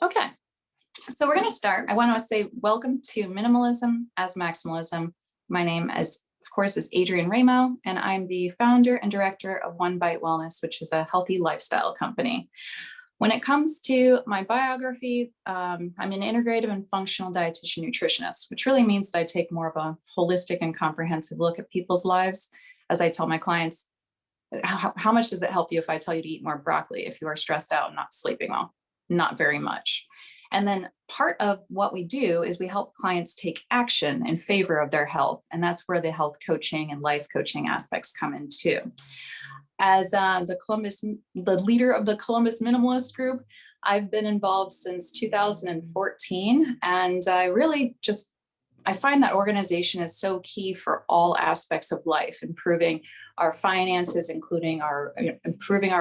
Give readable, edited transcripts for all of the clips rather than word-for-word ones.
Okay, so we're going to start. I want to say welcome to Minimalism as Maximalism. My name of course, is Adrienne Ramo, and I'm the founder and director of One Bite Wellness, which is a healthy lifestyle company. When it comes to my biography, I'm an integrative and functional dietitian nutritionist, which really means that I take more of a holistic and comprehensive look at people's lives. As I tell my clients, how much does it help you if I tell you to eat more broccoli if you are stressed out and not sleeping well? Not very much. And then part of what we do is we help clients take action in favor of their health. And that's where the health coaching and life coaching aspects come in too. As the leader of the Columbus Minimalist Group, I've been involved since 2014. And I find that organization is so key for all aspects of life, improving our finances, improving our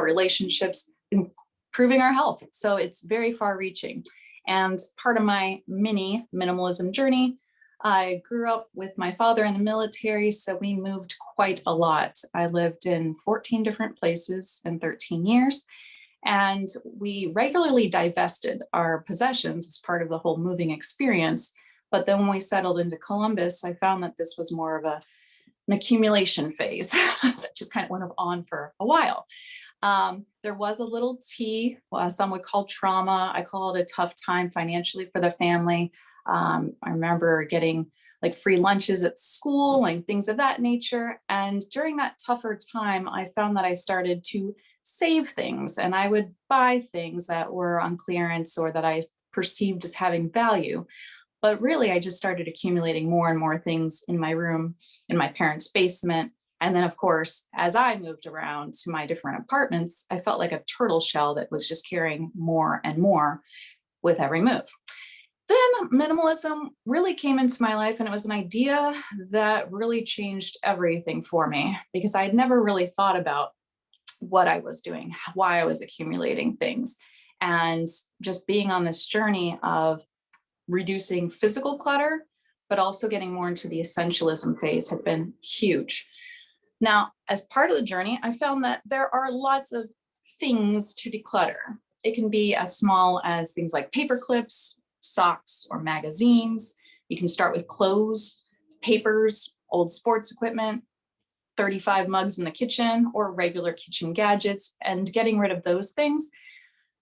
relationships, improving our health. So it's very far reaching. And part of my mini minimalism journey, I grew up with my father in the military, so we moved quite a lot. I lived in 14 different places in 13 years, and we regularly divested our possessions as part of the whole moving experience. But then when we settled into Columbus, I found that this was more of an accumulation phase that just kind of went on for a while. There was a little some would call trauma. I call it a tough time financially for the family. I remember getting like free lunches at school and things of that nature. And during that tougher time, I found that I started to save things, and I would buy things that were on clearance or that I perceived as having value. But really, I just started accumulating more and more things in my room, in my parents' basement. And then, of course, as I moved around to my different apartments, I felt like a turtle shell that was just carrying more and more with every move. Then minimalism really came into my life, and it was an idea that really changed everything for me because I had never really thought about what I was doing, why I was accumulating things, and just being on this journey of reducing physical clutter, but also getting more into the essentialism phase has been huge. Now, as part of the journey, I found that there are lots of things to declutter. It can be as small as things like paper clips, socks, or magazines. You can start with clothes, papers, old sports equipment, 35 mugs in the kitchen, or regular kitchen gadgets, and getting rid of those things.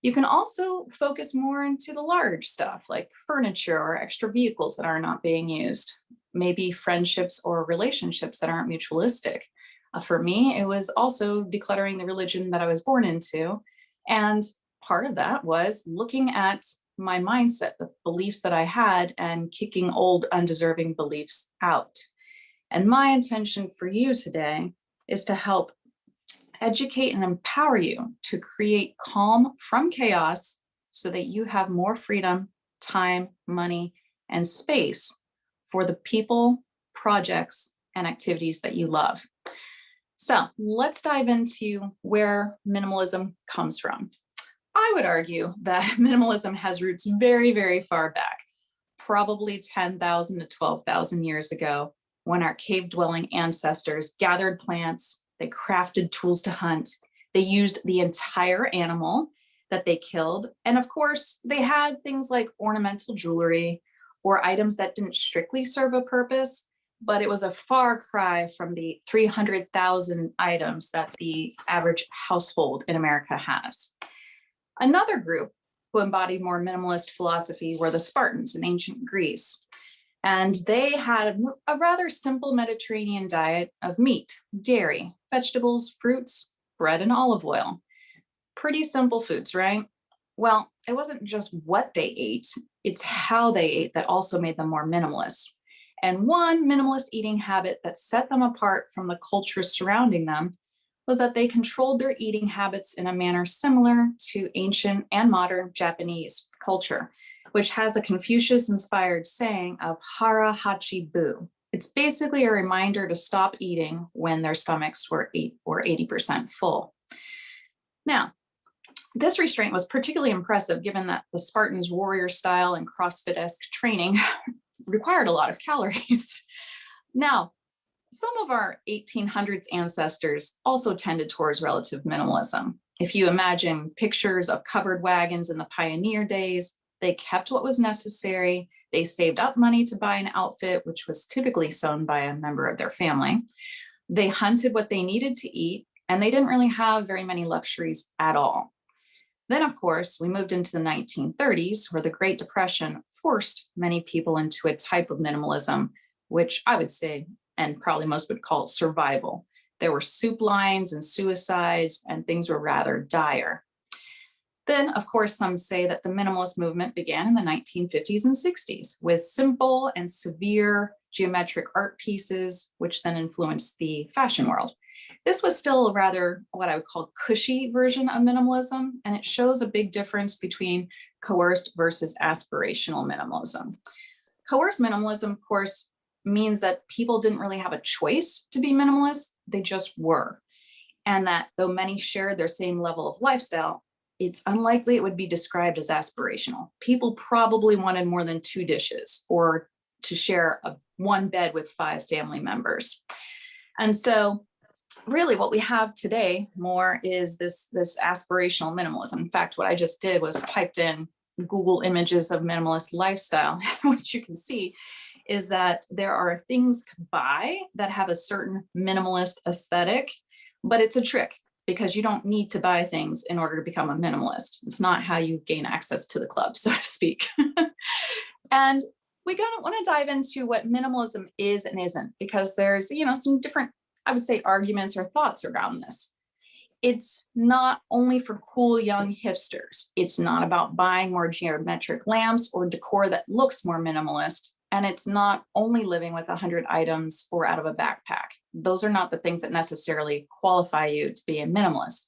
You can also focus more into the large stuff like furniture or extra vehicles that are not being used, maybe friendships or relationships that aren't mutualistic. For me, it was also decluttering the religion that I was born into. And part of that was looking at my mindset, the beliefs that I had, and kicking old undeserving beliefs out. And my intention for you today is to help educate and empower you to create calm from chaos so that you have more freedom, time, money, and space for the people, projects, and activities that you love. So let's dive into where minimalism comes from. I would argue that minimalism has roots very, very far back, probably 10,000 to 12,000 years ago, when our cave-dwelling ancestors gathered plants, they crafted tools to hunt, they used the entire animal that they killed, and of course, they had things like ornamental jewelry or items that didn't strictly serve a purpose, but it was a far cry from the 300,000 items that the average household in America has. Another group who embodied more minimalist philosophy were the Spartans in ancient Greece. And they had a rather simple Mediterranean diet of meat, dairy, vegetables, fruits, bread, and olive oil. Pretty simple foods, right? Well, it wasn't just what they ate, it's how they ate that also made them more minimalist. And one minimalist eating habit that set them apart from the culture surrounding them was that they controlled their eating habits in a manner similar to ancient and modern Japanese culture, which has a Confucius-inspired saying of hara hachi bu. It's basically a reminder to stop eating when their stomachs were 80% full. Now, this restraint was particularly impressive given that the Spartans' warrior style and CrossFit-esque training required a lot of calories. Now, some of our 1800s ancestors also tended towards relative minimalism. If you imagine pictures of covered wagons in the pioneer days, They kept what was necessary. They saved up money to buy an outfit, which was typically sewn by a member of their family. They hunted what they needed to eat, and they didn't really have very many luxuries at all. Then, of course, we moved into the 1930s, where the Great Depression forced many people into a type of minimalism, which I would say, and probably most would call survival. There were soup lines and suicides, and things were rather dire. Then, of course, some say that the minimalist movement began in the 1950s and 60s with simple and severe geometric art pieces, which then influenced the fashion world. This was still a rather what I would call cushy version of minimalism, and it shows a big difference between coerced versus aspirational minimalism. Coerced minimalism, of course, means that people didn't really have a choice to be minimalist, they just were. And that though many shared their same level of lifestyle, it's unlikely it would be described as aspirational. People probably wanted more than 2 dishes or to share one bed with 5 family members. And so really what we have today more is this aspirational minimalism. In fact, what I just did was typed in Google images of minimalist lifestyle. What you can see is that there are things to buy that have a certain minimalist aesthetic, but it's a trick because you don't need to buy things in order to become a minimalist. It's not how you gain access to the club, so to speak. And we're going to want to dive into what minimalism is and isn't, because there's, some different, I would say, arguments or thoughts around this. It's not only for cool young hipsters. It's not about buying more geometric lamps or decor that looks more minimalist. And it's not only living with 100 items or out of a backpack. Those are not the things that necessarily qualify you to be a minimalist.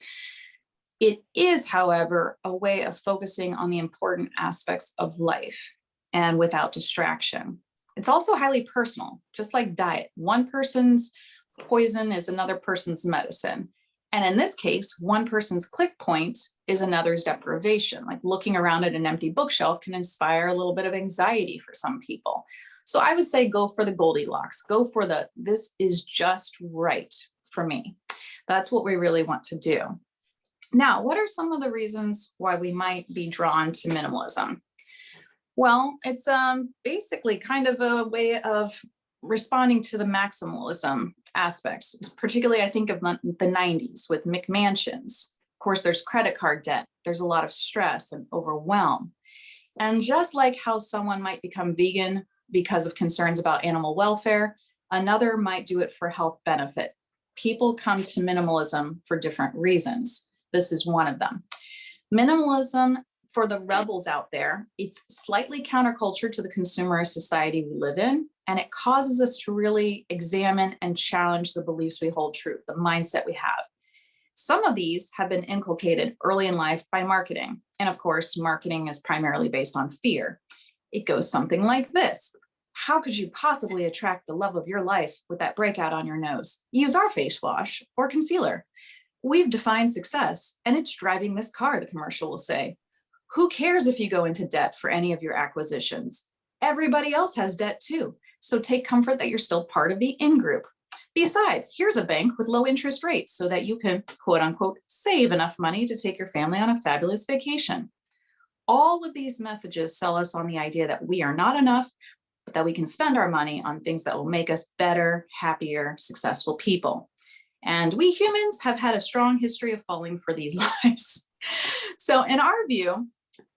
It is, however, a way of focusing on the important aspects of life and without distraction. It's also highly personal, just like diet. One person's poison is another person's medicine. And in this case, one person's click point is another's deprivation. Like looking around at an empty bookshelf can inspire a little bit of anxiety for some people. So I would say go for the Goldilocks, go for this is just right for me. That's what we really want to do. Now, what are some of the reasons why we might be drawn to minimalism? Well, it's basically kind of a way of responding to the maximalism aspects, particularly I think of the 90s with McMansions. Of course, there's credit card debt. There's a lot of stress and overwhelm. And just like how someone might become vegan because of concerns about animal welfare, another might do it for health benefit. People come to minimalism for different reasons. This is one of them. Minimalism, for the rebels out there, it's slightly counterculture to the consumerist society we live in, and it causes us to really examine and challenge the beliefs we hold true, the mindset we have. Some of these have been inculcated early in life by marketing. And of course, marketing is primarily based on fear. It goes something like this. How could you possibly attract the love of your life with that breakout on your nose? Use our face wash or concealer. We've defined success, and it's driving this car, the commercial will say. Who cares if you go into debt for any of your acquisitions? Everybody else has debt too. So take comfort that you're still part of the in-group. Besides, here's a bank with low interest rates so that you can, quote unquote, save enough money to take your family on a fabulous vacation. All of these messages sell us on the idea that we are not enough, but that we can spend our money on things that will make us better, happier, successful people. And we humans have had a strong history of falling for these lies. So in our view,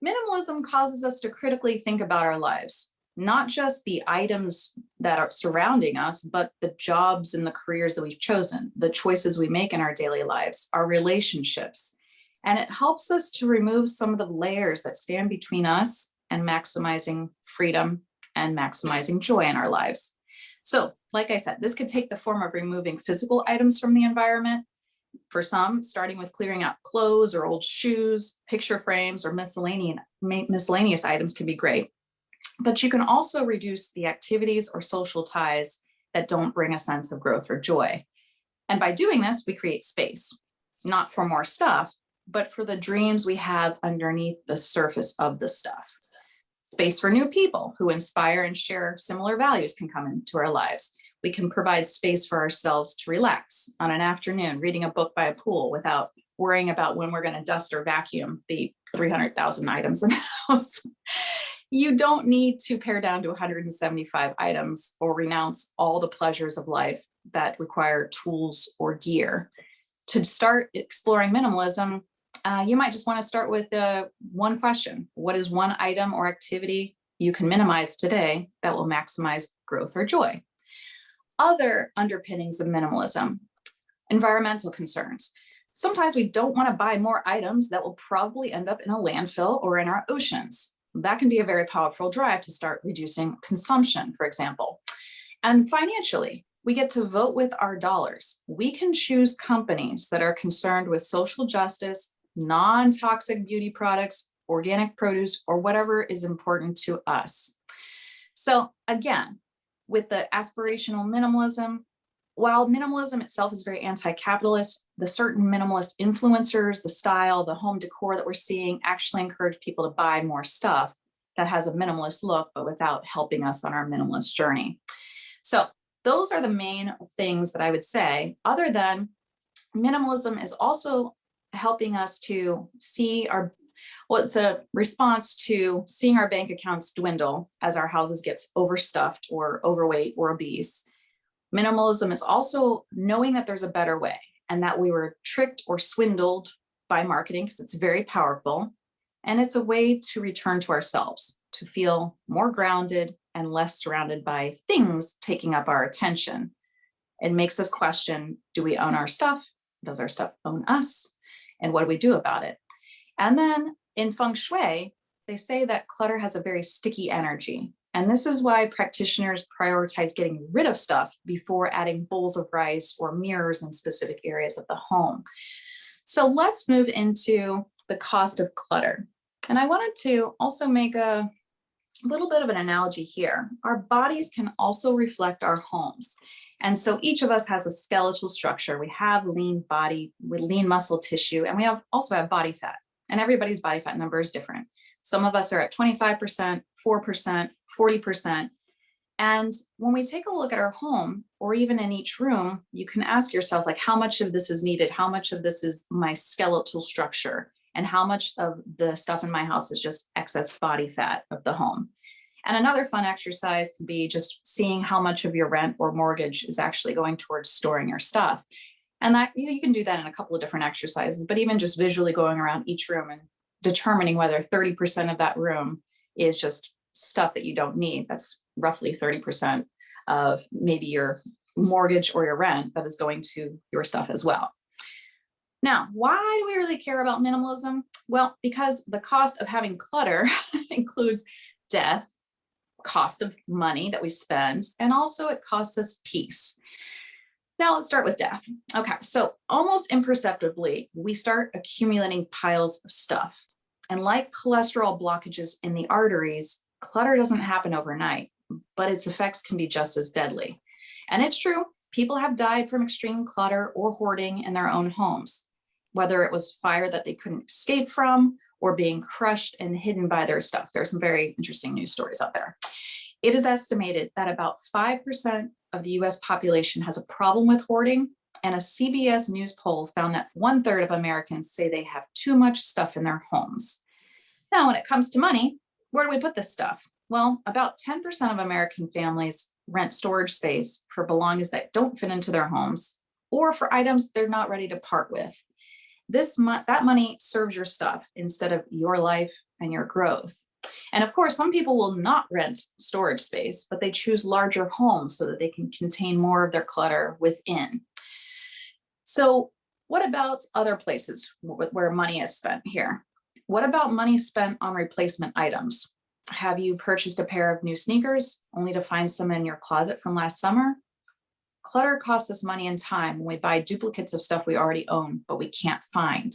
minimalism causes us to critically think about our lives, not just the items that are surrounding us, but the jobs and the careers that we've chosen, the choices we make in our daily lives, our relationships. And it helps us to remove some of the layers that stand between us and maximizing freedom and maximizing joy in our lives. So, like I said, this could take the form of removing physical items from the environment. For some, starting with clearing out clothes or old shoes, picture frames, or miscellaneous items can be great. But you can also reduce the activities or social ties that don't bring a sense of growth or joy. And by doing this, we create space, not for more stuff, but for the dreams we have underneath the surface of the stuff. Space for new people who inspire and share similar values can come into our lives. We can provide space for ourselves to relax on an afternoon, reading a book by a pool without worrying about when we're going to dust or vacuum the 300,000 items in the house. You don't need to pare down to 175 items or renounce all the pleasures of life that require tools or gear. To start exploring minimalism, you might just want to start with one question. What is one item or activity you can minimize today that will maximize growth or joy? Other underpinnings of minimalism: environmental concerns. Sometimes we don't want to buy more items that will probably end up in a landfill or in our oceans. That can be a very powerful drive to start reducing consumption, for example. And financially, we get to vote with our dollars. We can choose companies that are concerned with social justice, non-toxic beauty products, organic produce, or whatever is important to us. So again, with the aspirational minimalism, while minimalism itself is very anti-capitalist, the certain minimalist influencers, the style, the home decor that we're seeing actually encourage people to buy more stuff that has a minimalist look, but without helping us on our minimalist journey. So those are the main things that I would say. Other than minimalism is also helping us to see it's a response to seeing our bank accounts dwindle as our houses get overstuffed or overweight or obese. Minimalism is also knowing that there's a better way and that we were tricked or swindled by marketing, because it's very powerful. And it's a way to return to ourselves, to feel more grounded and less surrounded by things taking up our attention. It makes us question, do we own our stuff? Does our stuff own us? And what do we do about it? And then in feng shui, they say that clutter has a very sticky energy. And this is why practitioners prioritize getting rid of stuff before adding bowls of rice or mirrors in specific areas of the home. So let's move into the cost of clutter. And I wanted to also make a little bit of an analogy here. Our bodies can also reflect our homes. And so each of us has a skeletal structure. We have lean body with lean muscle tissue, and we also have body fat. And everybody's body fat number is different. Some of us are at 25%, 4%, 40%. And when we take a look at our home, or even in each room, you can ask yourself, like, how much of this is needed? How much of this is my skeletal structure? And how much of the stuff in my house is just excess body fat of the home? And another fun exercise can be just seeing how much of your rent or mortgage is actually going towards storing your stuff. And that you can do that in a couple of different exercises, but even just visually going around each room and determining whether 30% of that room is just stuff that you don't need. That's roughly 30% of maybe your mortgage or your rent that is going to your stuff as well. Now, why do we really care about minimalism? Well, because the cost of having clutter includes death, cost of money that we spend, and also it costs us peace. Now let's start with death. Okay, so almost imperceptibly, we start accumulating piles of stuff. And like cholesterol blockages in the arteries, clutter doesn't happen overnight, but its effects can be just as deadly. And it's true, people have died from extreme clutter or hoarding in their own homes, whether it was fire that they couldn't escape from or being crushed and hidden by their stuff. There's some very interesting news stories out there. It is estimated that about 5% of the US population has a problem with hoarding, and a CBS News poll found that 1/3 of Americans say they have too much stuff in their homes. Now, when it comes to money, where do we put this stuff? Well, about 10% of American families rent storage space for belongings that don't fit into their homes or for items they're not ready to part with. That money serves your stuff instead of your life and your growth. And of course, some people will not rent storage space, but they choose larger homes so that they can contain more of their clutter within. So what about other places where money is spent here? What about money spent on replacement items? Have you purchased a pair of new sneakers only to find some in your closet from last summer? Clutter costs us money and time when we buy duplicates of stuff we already own, but we can't find.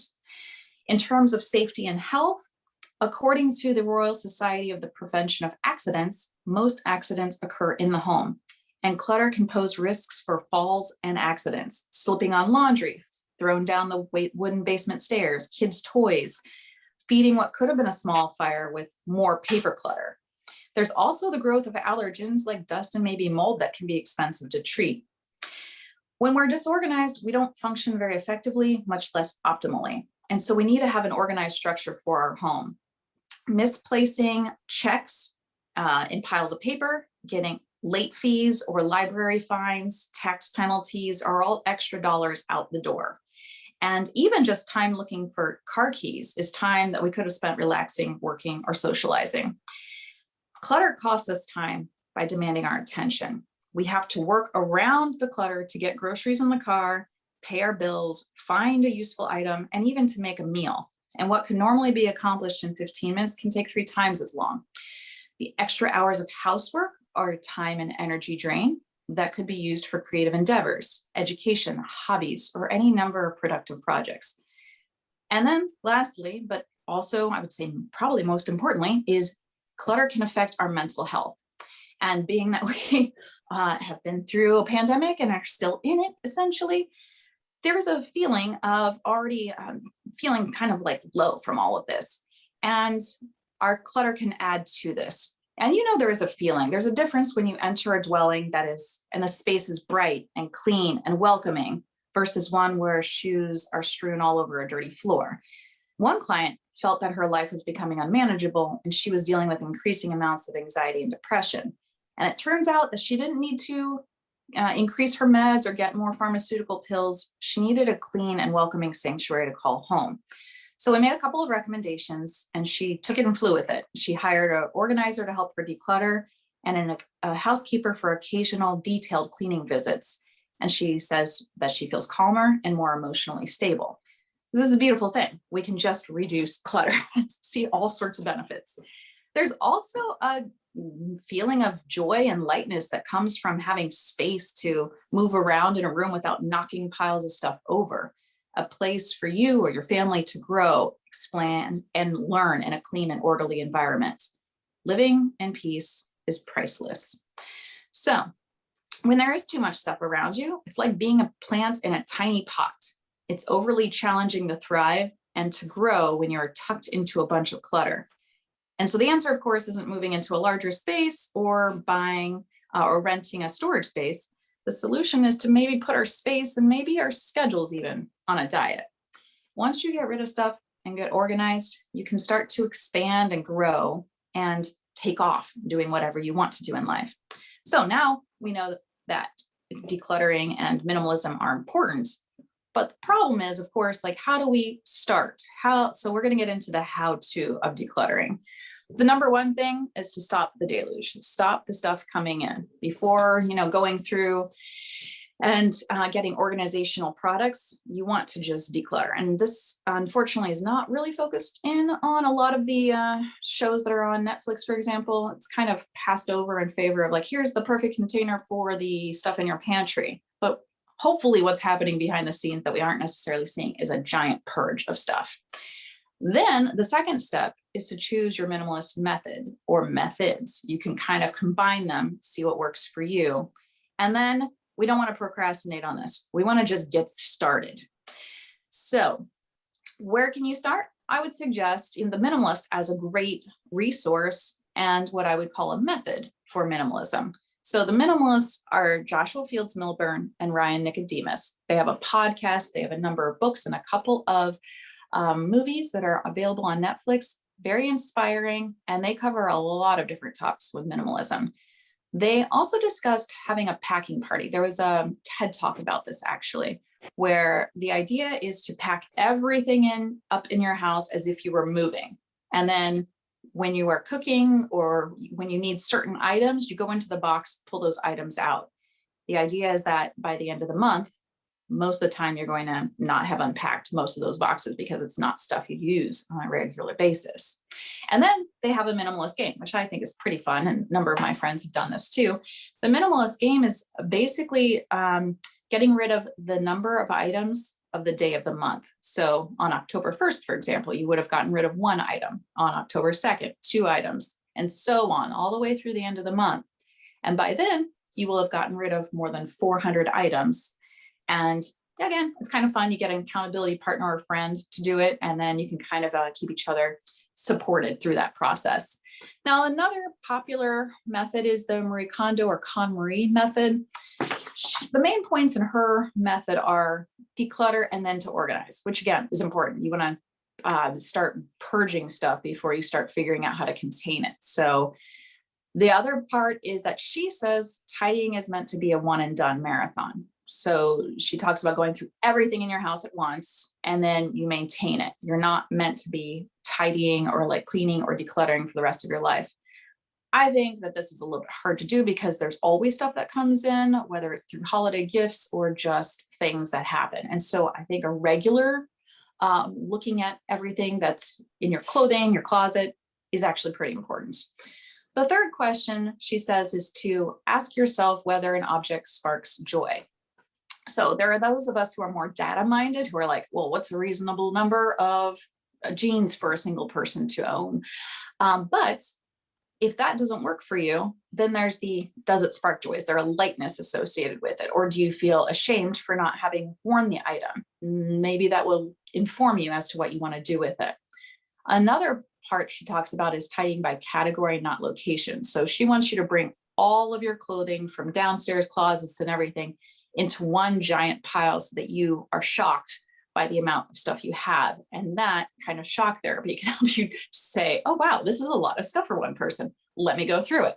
In terms of safety and health, according to the Royal Society of the Prevention of Accidents, most accidents occur in the home, and clutter can pose risks for falls and accidents, slipping on laundry, thrown down the wooden basement stairs, kids' toys, feeding what could have been a small fire with more paper clutter. There's also the growth of allergens like dust and maybe mold that can be expensive to treat. When we're disorganized, we don't function very effectively, much less optimally. And so we need to have an organized structure for our home. Misplacing checks in piles of paper, getting late fees or library fines, tax penalties are all extra dollars out the door. And even just time looking for car keys is time that we could have spent relaxing, working, or socializing. Clutter costs us time by demanding our attention. We have to work around the clutter to get groceries in the car, pay our bills, find a useful item, and even to make a meal. And what can normally be accomplished in 15 minutes can take 3 times as long. The extra hours of housework are a time and energy drain that could be used for creative endeavors, education, hobbies, or any number of productive projects. And then lastly, but also I would say probably most importantly, is clutter can affect our mental health. And being that we have been through a pandemic and are still in it, essentially, there's a feeling of already feeling kind of like low from all of this. And our clutter can add to this. And there is a feeling, there's a difference when you enter a dwelling that is, and the space is bright and clean and welcoming versus one where shoes are strewn all over a dirty floor. One client felt that her life was becoming unmanageable and she was dealing with increasing amounts of anxiety and depression. And it turns out that she didn't need to increase her meds or get more pharmaceutical pills. She needed a clean and welcoming sanctuary to call home. So we made a couple of recommendations and she took it and flew with it. She hired an organizer to help her declutter and a housekeeper for occasional detailed cleaning visits. And she says that she feels calmer and more emotionally stable. This is a beautiful thing. We can just reduce clutter and see all sorts of benefits. There's also a feeling of joy and lightness that comes from having space to move around in a room without knocking piles of stuff over. A place for you or your family to grow, expand, and learn in a clean and orderly environment. Living in peace is priceless. So when there is too much stuff around you, it's like being a plant in a tiny pot. It's overly challenging to thrive and to grow when you're tucked into a bunch of clutter. And so the answer, of course, isn't moving into a larger space or buying or renting a storage space. The solution is to maybe put our space and maybe our schedules even on a diet. Once you get rid of stuff and get organized, you can start to expand and grow and take off doing whatever you want to do in life. So now we know that decluttering and minimalism are important. But the problem is, of course, like, how do we start? So we're going to get into the how-to of decluttering. The number one thing is to stop the deluge, stop the stuff coming in before, going through and getting organizational products. You want to just declutter. And this, unfortunately, is not really focused in on a lot of the shows that are on Netflix, for example. It's kind of passed over in favor of like, here's the perfect container for the stuff in your pantry. But hopefully what's happening behind the scenes that we aren't necessarily seeing is a giant purge of stuff. Then the second step is to choose your minimalist method or methods. You can kind of combine them, see what works for you. And then we don't want to procrastinate on this. We want to just get started. So where can you start? I would suggest the Minimalist as a great resource and what I would call a method for minimalism. So the Minimalists are Joshua Fields Milburn and Ryan Nicodemus. They have a podcast, they have a number of books and a couple of movies that are available on Netflix, very inspiring, and they cover a lot of different topics with minimalism. They also discussed having a packing party. There was a TED talk about this actually, where the idea is to pack everything up in your house as if you were moving. And then when you are cooking or when you need certain items, you go into the box, pull those items out. The idea is that by the end of the month, most of the time you're going to not have unpacked most of those boxes because it's not stuff you use on a regular basis. And then they have a minimalist game, which I think is pretty fun. And a number of my friends have done this too. The minimalist game is basically getting rid of the number of items of the day of the month. So on October 1st, for example, you would have gotten rid of 1 item. On October 2nd, 2 items, and so on, all the way through the end of the month. And by then, you will have gotten rid of more than 400 items. And again, it's kind of fun. You get an accountability partner or friend to do it, and then you can kind of keep each other supported through that process. Now, another popular method is the Marie Kondo or KonMari method. The main points in her method are declutter and then to organize, which again is important. You want to start purging stuff before you start figuring out how to contain it. So the other part is that she says tidying is meant to be a one and done marathon. So she talks about going through everything in your house at once and then you maintain it. You're not meant to be tidying or like cleaning or decluttering for the rest of your life. I think that this is a little bit hard to do because there's always stuff that comes in, whether it's through holiday gifts or just things that happen. And so I think a regular looking at everything that's in your clothing, your closet is actually pretty important. The third question, she says, is to ask yourself whether an object sparks joy. So there are those of us who are more data minded who are like, well, what's a reasonable number of jeans for a single person to own? But if that doesn't work for you, then there's does it spark joy? Is there a lightness associated with it? Or do you feel ashamed for not having worn the item? Maybe that will inform you as to what you want to do with it. Another part she talks about is tidying by category, not location. So she wants you to bring all of your clothing from downstairs closets and everything into one giant pile so that you are shocked by the amount of stuff you have. And that kind of shock therapy can help you say, oh, wow, this is a lot of stuff for one person. Let me go through it.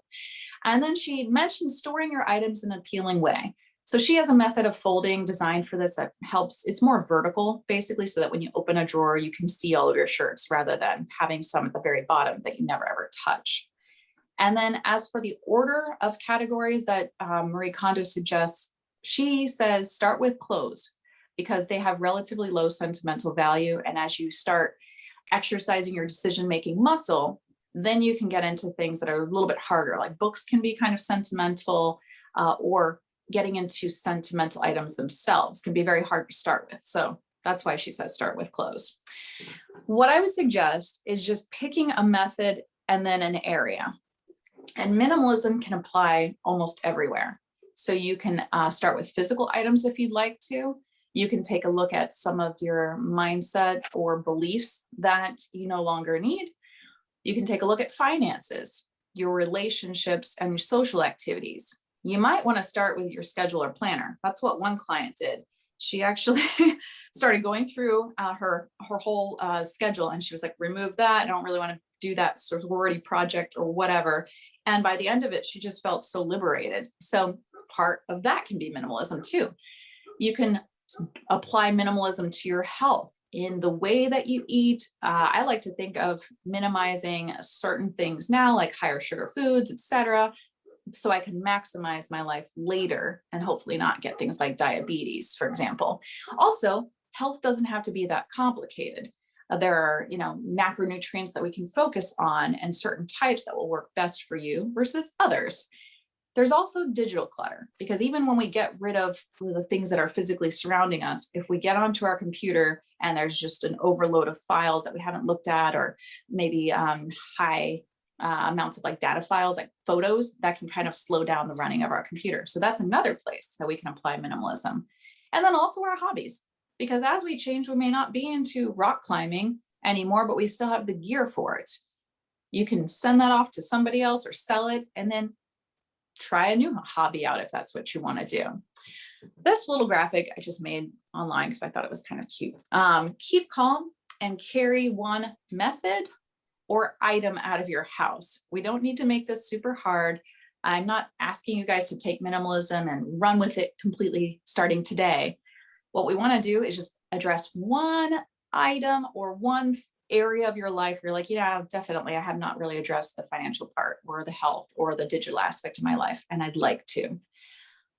And then she mentioned storing your items in an appealing way. So she has a method of folding designed for this that helps. It's more vertical, basically, so that when you open a drawer, you can see all of your shirts rather than having some at the very bottom that you never ever touch. And then as for the order of categories that Marie Kondo suggests, she says start with clothes because they have relatively low sentimental value. And as you start exercising your decision-making muscle, then you can get into things that are a little bit harder, like books can be kind of sentimental, or getting into sentimental items themselves can be very hard to start with. So that's why she says start with clothes. What I would suggest is just picking a method and then an area. And minimalism can apply almost everywhere. So you can start with physical items if you'd like to. You can take a look at some of your mindset or beliefs that you no longer need. You can take a look at finances, your relationships, and your social activities. You might want to start with your schedule or planner. That's what one client did. She actually started going through her whole schedule, and she was like, remove that. I don't really want to do that sorority project or whatever. And by the end of it, she just felt so liberated. So part of that can be minimalism too. You can apply minimalism to your health in the way that you eat. I like to think of minimizing certain things now, like higher sugar foods, etc., so I can maximize my life later and hopefully not get things like diabetes, for example. Also, health doesn't have to be that complicated. There are, macronutrients that we can focus on and certain types that will work best for you versus others. There's also digital clutter, because even when we get rid of the things that are physically surrounding us, if we get onto our computer and there's just an overload of files that we haven't looked at, or maybe high amounts of like data files, like photos, that can kind of slow down the running of our computer. So that's another place that we can apply minimalism. And then also our hobbies, because as we change, we may not be into rock climbing anymore, but we still have the gear for it. You can send that off to somebody else or sell it, and then try a new hobby out if that's what you want to do. This little graphic I just made online because I thought it was kind of cute. Keep calm and carry one method or item out of your house. We don't need to make this super hard. I'm not asking you guys to take minimalism and run with it completely starting today. What we want to do is just address one item or one area of your life where you're like, yeah, definitely, I have not really addressed the financial part or the health or the digital aspect of my life, and I'd like to.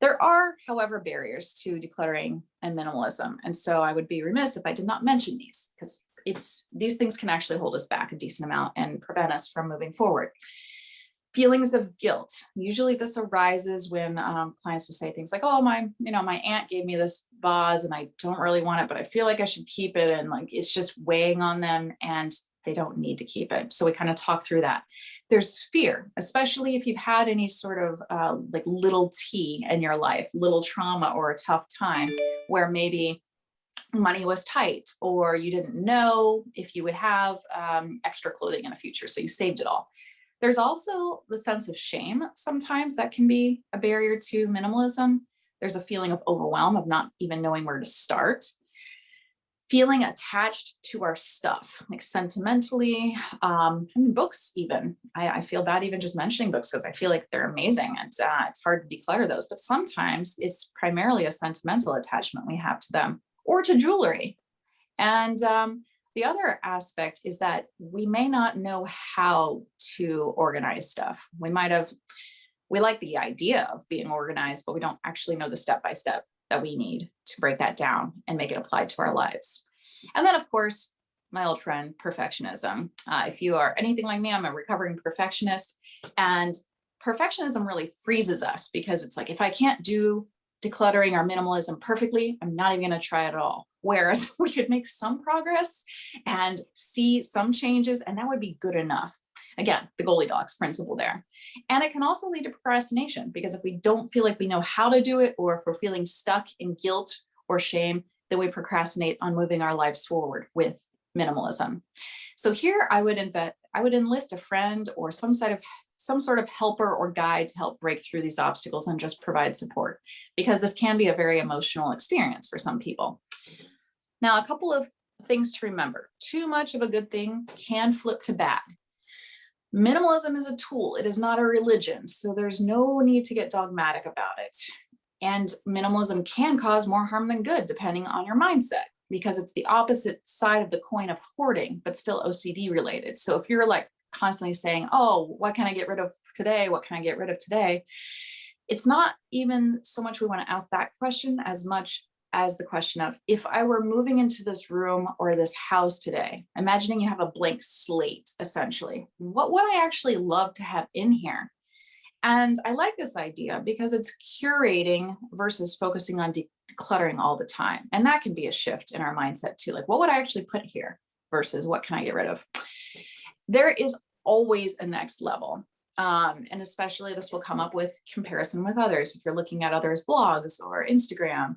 There are, however, barriers to decluttering and minimalism. And so I would be remiss if I did not mention these, because these things can actually hold us back a decent amount and prevent us from moving forward. Feelings of guilt. Usually this arises when clients will say things like, oh, my aunt gave me this vase and I don't really want it, but I feel like I should keep it. And like, it's just weighing on them and they don't need to keep it. So we kind of talk through that. There's fear, especially if you've had any sort of like little T in your life, little trauma or a tough time where maybe money was tight or you didn't know if you would have extra clothing in the future. So you saved it all. There's also the sense of shame sometimes that can be a barrier to minimalism. There's a feeling of overwhelm, of not even knowing where to start. Feeling attached to our stuff, like sentimentally, books even. I feel bad even just mentioning books because I feel like they're amazing, and it's hard to declutter those. But sometimes it's primarily a sentimental attachment we have to them, or to jewelry. And the other aspect is that we may not know how to organize stuff. We like the idea of being organized, but we don't actually know the step-by-step that we need to break that down and make it apply to our lives. And then, of course, my old friend, perfectionism. If you are anything like me, I'm a recovering perfectionist, and perfectionism really freezes us because it's like, if I can't do decluttering or minimalism perfectly, I'm not even going to try at all. Whereas we could make some progress and see some changes, and that would be good enough. Again, the Goldilocks principle there. And it can also lead to procrastination, because if we don't feel like we know how to do it, or if we're feeling stuck in guilt or shame, then we procrastinate on moving our lives forward with minimalism. So here I would enlist a friend or some sort of helper or guide to help break through these obstacles and just provide support, because this can be a very emotional experience for some people. Now, a couple of things to remember. Too much of a good thing can flip to bad. Minimalism is a tool. It is not a religion. So there's no need to get dogmatic about it. And minimalism can cause more harm than good, depending on your mindset, because it's the opposite side of the coin of hoarding, but still OCD related. So if you're like constantly saying, oh, what can I get rid of today? What can I get rid of today? It's not even so much we want to ask that question as much as the question of, if I were moving into this room or this house today, imagining you have a blank slate, essentially, what would I actually love to have in here? And I like this idea because it's curating versus focusing on decluttering all the time. And that can be a shift in our mindset too. Like, what would I actually put here versus what can I get rid of? There is always a next level. And especially this will come up with comparison with others. If you're looking at others' blogs or Instagram,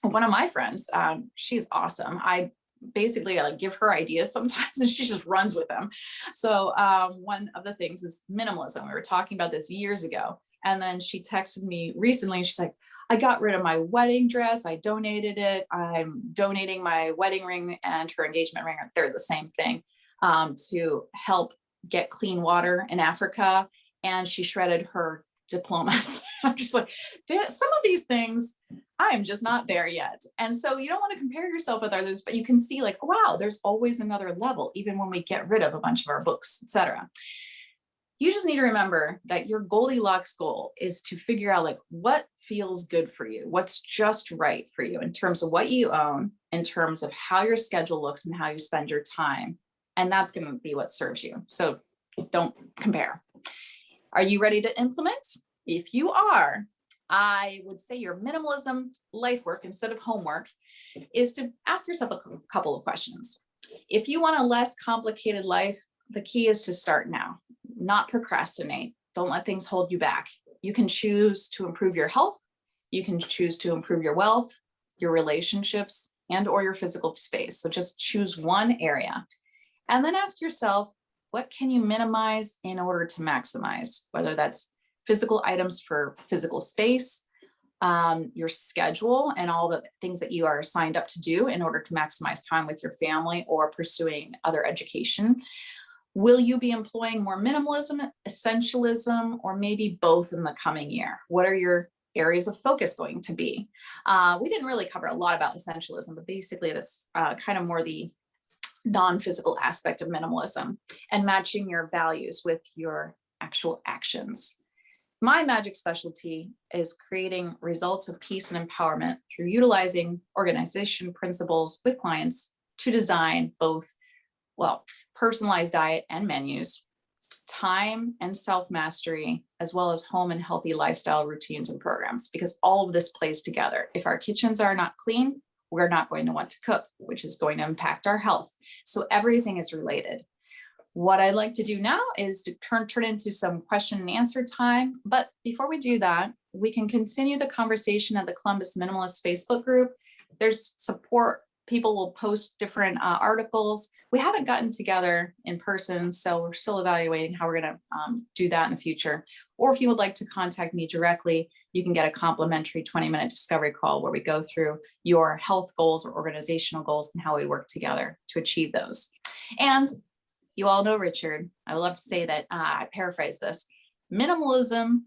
one of my friends, she's awesome. I basically like give her ideas sometimes and she just runs with them. So one of the things is minimalism. We were talking about this years ago. And then she texted me recently and she's like, I got rid of my wedding dress. I donated it. I'm donating my wedding ring and her engagement ring. They're the same thing, to help get clean water in Africa. And she shredded her diplomas. I'm just like, some of these things, I am just not there yet. And so you don't want to compare yourself with others, but you can see like, wow, there's always another level, even when we get rid of a bunch of our books, etc. You just need to remember that your Goldilocks goal is to figure out like what feels good for you, what's just right for you in terms of what you own, in terms of how your schedule looks and how you spend your time. And that's going to be what serves you. So don't compare. Are you ready to implement? If you are, I would say your minimalism life work, instead of homework, is to ask yourself a couple of questions. If you want a less complicated life, the key is to start now, not procrastinate. Don't let things hold you back. You can choose to improve your health. You can choose to improve your wealth, your relationships, and or your physical space. So just choose one area. And then ask yourself, what can you minimize in order to maximize? Whether that's physical items for physical space, your schedule, and all the things that you are signed up to do in order to maximize time with your family or pursuing other education. Will you be employing more minimalism, essentialism, or maybe both in the coming year? What are your areas of focus going to be? We didn't really cover a lot about essentialism, but basically that's kind of more the non-physical aspect of minimalism and matching your values with your actual actions. My magic specialty is creating results of peace and empowerment through utilizing organization principles with clients to design both, personalized diet and menus, time and self-mastery, as well as home and healthy lifestyle routines and programs, because all of this plays together. If our kitchens are not clean, we're not going to want to cook, which is going to impact our health. So everything is related. What I'd like to do now is to turn into some question and answer time. But before we do that, we can continue the conversation at the Columbus Minimalist Facebook group. There's support. People will post different articles. We haven't gotten together in person, so we're still evaluating how we're going to do that in the future. Or if you would like to contact me directly, you can get a complimentary 20-minute discovery call where we go through your health goals or organizational goals and how we work together to achieve those. And you all know Richard. I would love to say that, I paraphrase this, minimalism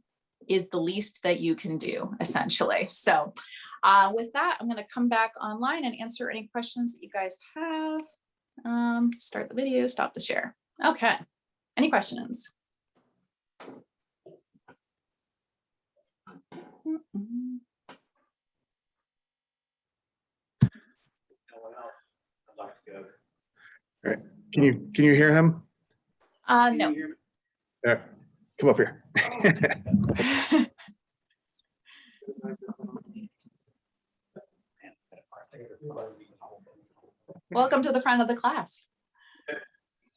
is the least that you can do, essentially. So with that, I'm going to come back online and answer any questions that you guys have. Start the video, stop the share. Okay. Any questions? All right. Can you hear him? No. Yeah. Come up here. Welcome to the front of the class.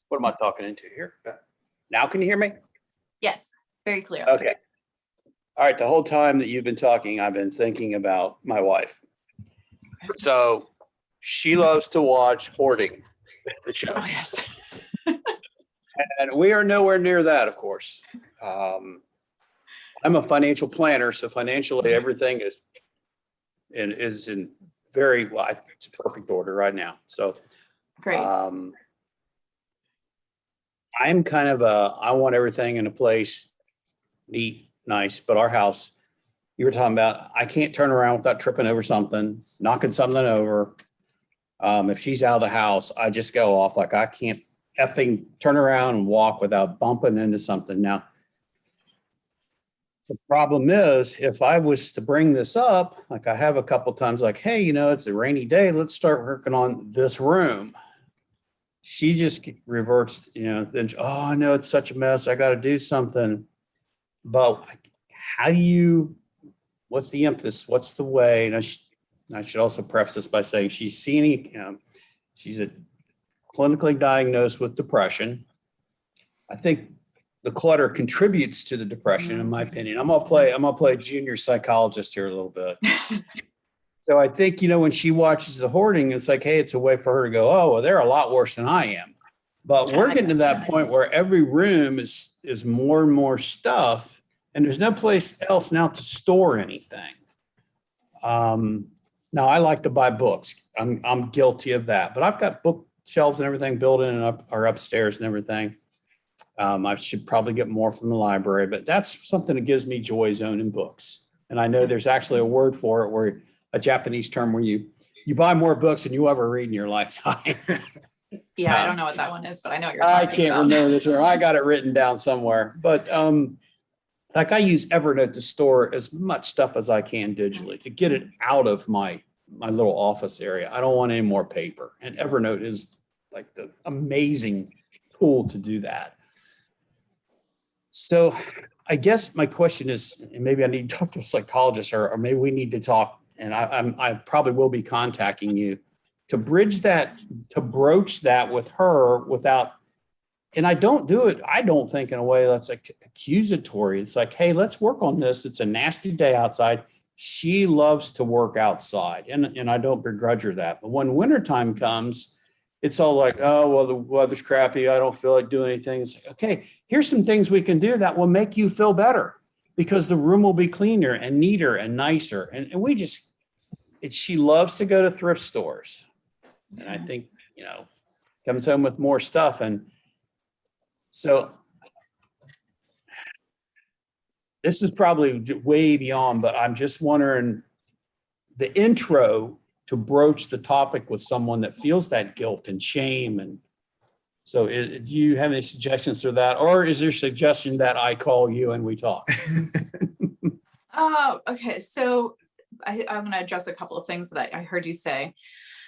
What am I talking into here? Now can you hear me? Yes, very clear. Okay. All right. The whole time that you've been talking, I've been thinking about my wife. So she loves to watch hoarding, the show. Oh, yes. And we are nowhere near that, of course. I'm a financial planner, so financially everything is in very, well, I think it's perfect order right now. So Great. I'm kind of I want everything in a place neat, nice, but our house, you were talking about, I can't turn around without tripping over something, knocking something over. If she's out of the house, I just go off. Like I can't effing turn around and walk without bumping into something. Now, the problem is if I was to bring this up, like I have a couple times, like, hey, it's a rainy day. Let's start working on this room. She just reverts, then, oh, I know it's such a mess. I got to do something. But how do you, what's the impetus? What's the way? And I should also preface this by saying she's clinically diagnosed with depression. I think the clutter contributes to the depression, in my opinion. I'm gonna play junior psychologist here a little bit. So I think, when she watches the hoarding, it's like, hey, it's a way for her to go, oh, well, they're a lot worse than I am. But we're getting to that point where every room is more and more stuff, and there's no place else now to store anything. Now I like to buy books. I'm guilty of that, but I've got bookshelves and everything built in or upstairs and everything. I should probably get more from the library, but that's something that gives me joy is owning books. And I know there's actually a word for it, where a Japanese term where you buy more books than you ever read in your lifetime. Yeah, I don't know what that one is, but I know what you're talking about. I can't remember the term. I got it written down somewhere, but like I use Evernote to store as much stuff as I can digitally to get it out of my little office area. I don't want any more paper, and Evernote is like the amazing tool to do that. So I guess my question is, and maybe I need to talk to a psychologist, or maybe we need to talk, and I probably will be contacting you to bridge that, to broach that with her without, and I don't do it, I don't think in a way that's like accusatory. It's like, hey, let's work on this. It's a nasty day outside. She loves to work outside, and I don't begrudge her that. But when wintertime comes, it's all like, oh, well, the weather's crappy. I don't feel like doing anything. It's like, okay, here's some things we can do that will make you feel better, because the room will be cleaner and neater and nicer. And she loves to go to thrift stores. And I think, comes home with more stuff. And so this is probably way beyond, but I'm just wondering the intro to broach the topic with someone that feels that guilt and shame. And so do you have any suggestions for that? Or is there a suggestion that I call you and we talk? Okay. So I'm going to address a couple of things that I heard you say.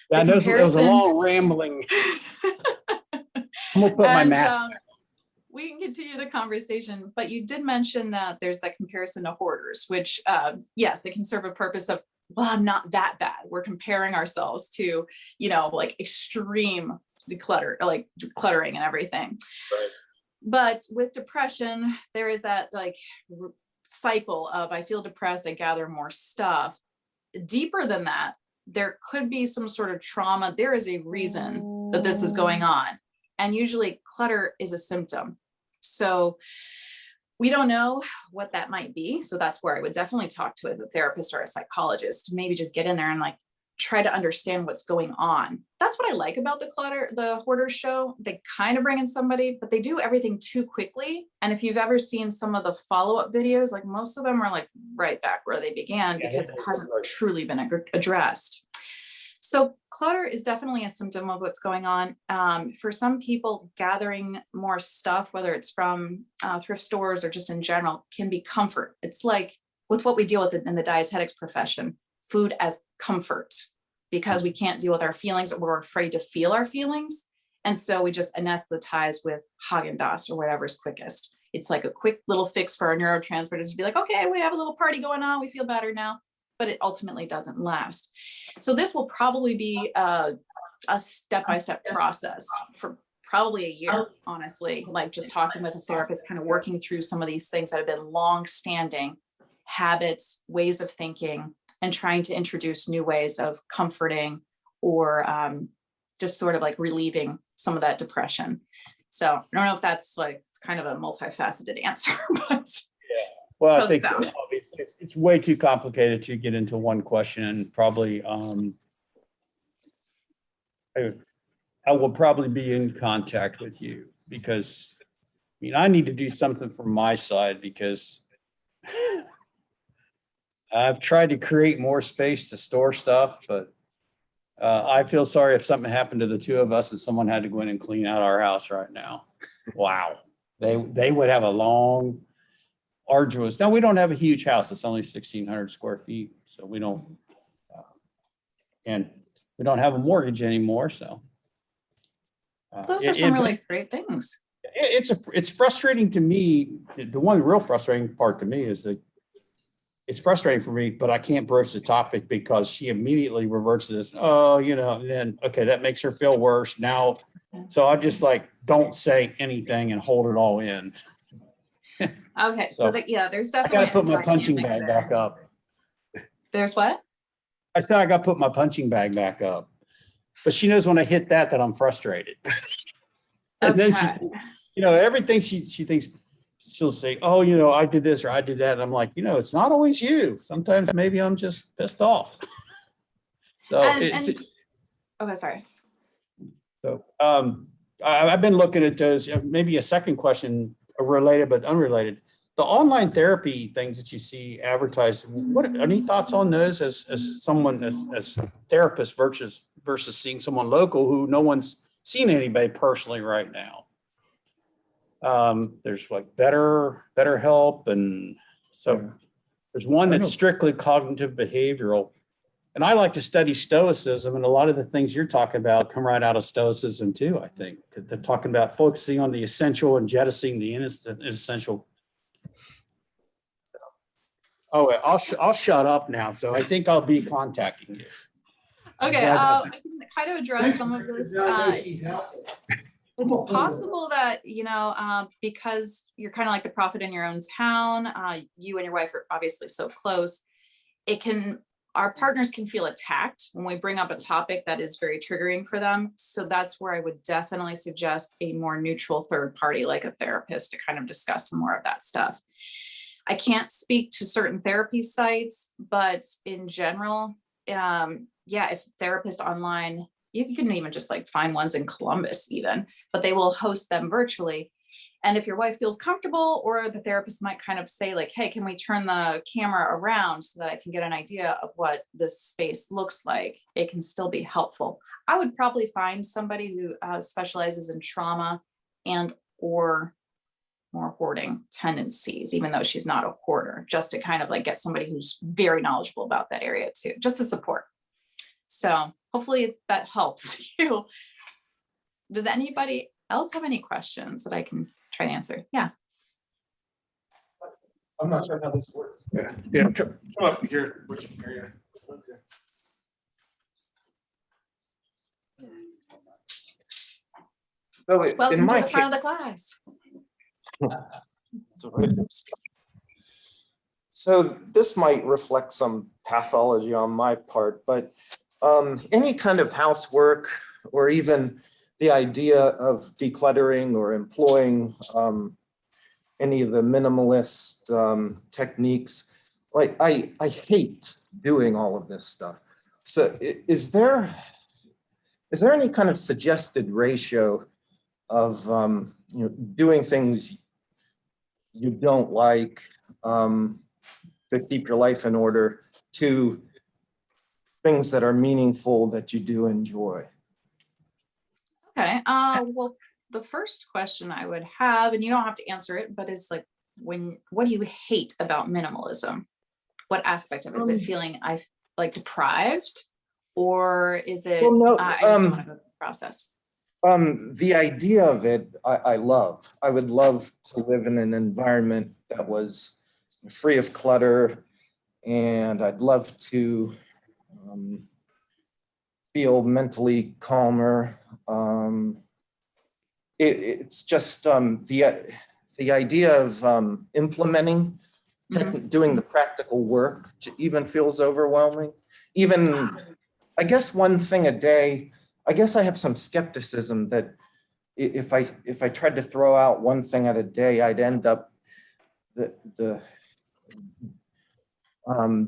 Yeah, I know it was a long rambling. I'm going to put my mask on. We can continue the conversation, but you did mention that there's that comparison to hoarders, which yes, it can serve a purpose of, well, I'm not that bad. We're comparing ourselves to, like extreme like decluttering and everything. Right. But with depression, there is that like cycle of, I feel depressed, I gather more stuff. Deeper than that, there could be some sort of trauma. There is a reason that this is going on. And usually clutter is a symptom. So We don't know what that might be. So that's where I would definitely talk to a therapist or a psychologist, maybe just get in there and like try to understand what's going on. That's what I like about the Hoarders show. They kind of bring in somebody, but they do everything too quickly. And if you've ever seen some of the follow-up videos, like most of them are like right back where they began because it hasn't truly been addressed. So clutter is definitely a symptom of what's going on. For some people, gathering more stuff, whether it's from thrift stores or just in general, can be comfort. It's like with what we deal with in the dietetics profession, food as comfort, because we can't deal with our feelings or we're afraid to feel our feelings. And so we just anesthetize with Haagen-Dazs or whatever's quickest. It's like a quick little fix for our neurotransmitters to be like, okay, we have a little party going on. We feel better now, but it ultimately doesn't last. So this will probably be a step-by-step process for probably a year, honestly, like just talking with a therapist, kind of working through some of these things that have been long-standing habits, ways of thinking, and trying to introduce new ways of comforting or just sort of like relieving some of that depression. So I don't know if that's like, it's kind of a multifaceted answer, but yeah. Well, I think sound? obviously it's way too complicated to get into one question, and probably I will probably be in contact with you because I mean I need to do something from my side because I've tried to create more space to store stuff, but I feel sorry if something happened to the two of us and someone had to go in and clean out our house right now. Wow. They would have a long, arduous. Now, we don't have a huge house. It's only 1,600 square feet. So we don't, and we don't have a mortgage anymore. So. Those are some really great things. It's frustrating to me. The one real frustrating part to me is that it's frustrating for me, but I can't broach the topic because she immediately reverts to this. Oh, and then, okay, that makes her feel worse now. So I just like, don't say anything and hold it all in. Okay. So that, yeah, there's I definitely. got to put my punching bag back up. There's what? I said, I got to put my punching bag back up, but she knows when I hit that I'm frustrated. And then she, everything she thinks, she'll say, oh, I did this or I did that. And I'm like, it's not always you. Sometimes maybe I'm just pissed off. So okay, sorry. So I've been looking at those, maybe a second question related but unrelated. The online therapy things that you see advertised, what any thoughts on those as someone as therapist versus seeing someone local who no one's seen anybody personally right now? There's like better help. And so there's one that's strictly cognitive behavioral. And I like to study Stoicism, and a lot of the things you're talking about come right out of Stoicism too, I think. They're talking about focusing on the essential and jettisoning the inessential. Oh, I'll shut up now. So I think I'll be contacting you. Okay, I can kind of address some of this. It's possible that, because you're kind of like the prophet in your own town, you and your wife are obviously so close, our partners can feel attacked when we bring up a topic that is very triggering for them. So that's where I would definitely suggest a more neutral third party, like a therapist, to kind of discuss more of that stuff. I can't speak to certain therapy sites, but in general, if therapist online, you can even just like find ones in Columbus even, but they will host them virtually. And if your wife feels comfortable, or the therapist might kind of say like, hey, can we turn the camera around so that I can get an idea of what this space looks like? It can still be helpful. I would probably find somebody who specializes in trauma and or more hoarding tendencies, even though she's not a hoarder, just to kind of like get somebody who's very knowledgeable about that area too, just to support. So hopefully that helps you. Does anybody else have any questions that I can try to answer? Yeah. I'm not sure how this works. Yeah. Come up here. Which area? Okay. So welcome to the front of the class. So this might reflect some pathology on my part, but any kind of housework or even the idea of decluttering or employing any of the minimalist techniques. Like I hate doing all of this stuff. So is there any kind of suggested ratio of doing things you don't like to keep your life in order to things that are meaningful that you do enjoy? Okay. Well, the first question I would have, and you don't have to answer it, but is like, what do you hate about minimalism? What aspect of it? Is it feeling like deprived, or is it, Well, no, I just don't want to go through the process? The idea of it, I love. I would love to live in an environment that was free of clutter, and I'd love to feel mentally calmer. It's just the idea of implementing, doing the practical work even feels overwhelming. Even, I guess, one thing a day. I guess I have some skepticism that if I tried to throw out one thing at a day, I'd end up the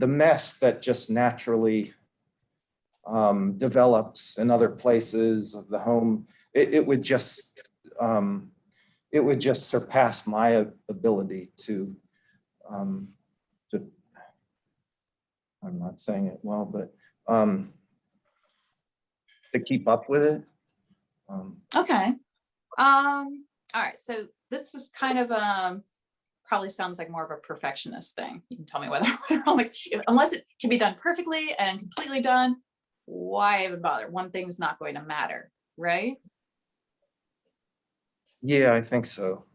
mess that just naturally develops in other places of the home. It would just surpass my ability to I'm not saying it well, but to keep up with it. Okay. All right. So this is kind of probably sounds like more of a perfectionist thing. You can tell me whether we're wrong. Like, unless it can be done perfectly and completely done, why even bother? One thing's not going to matter, right? Yeah, I think so.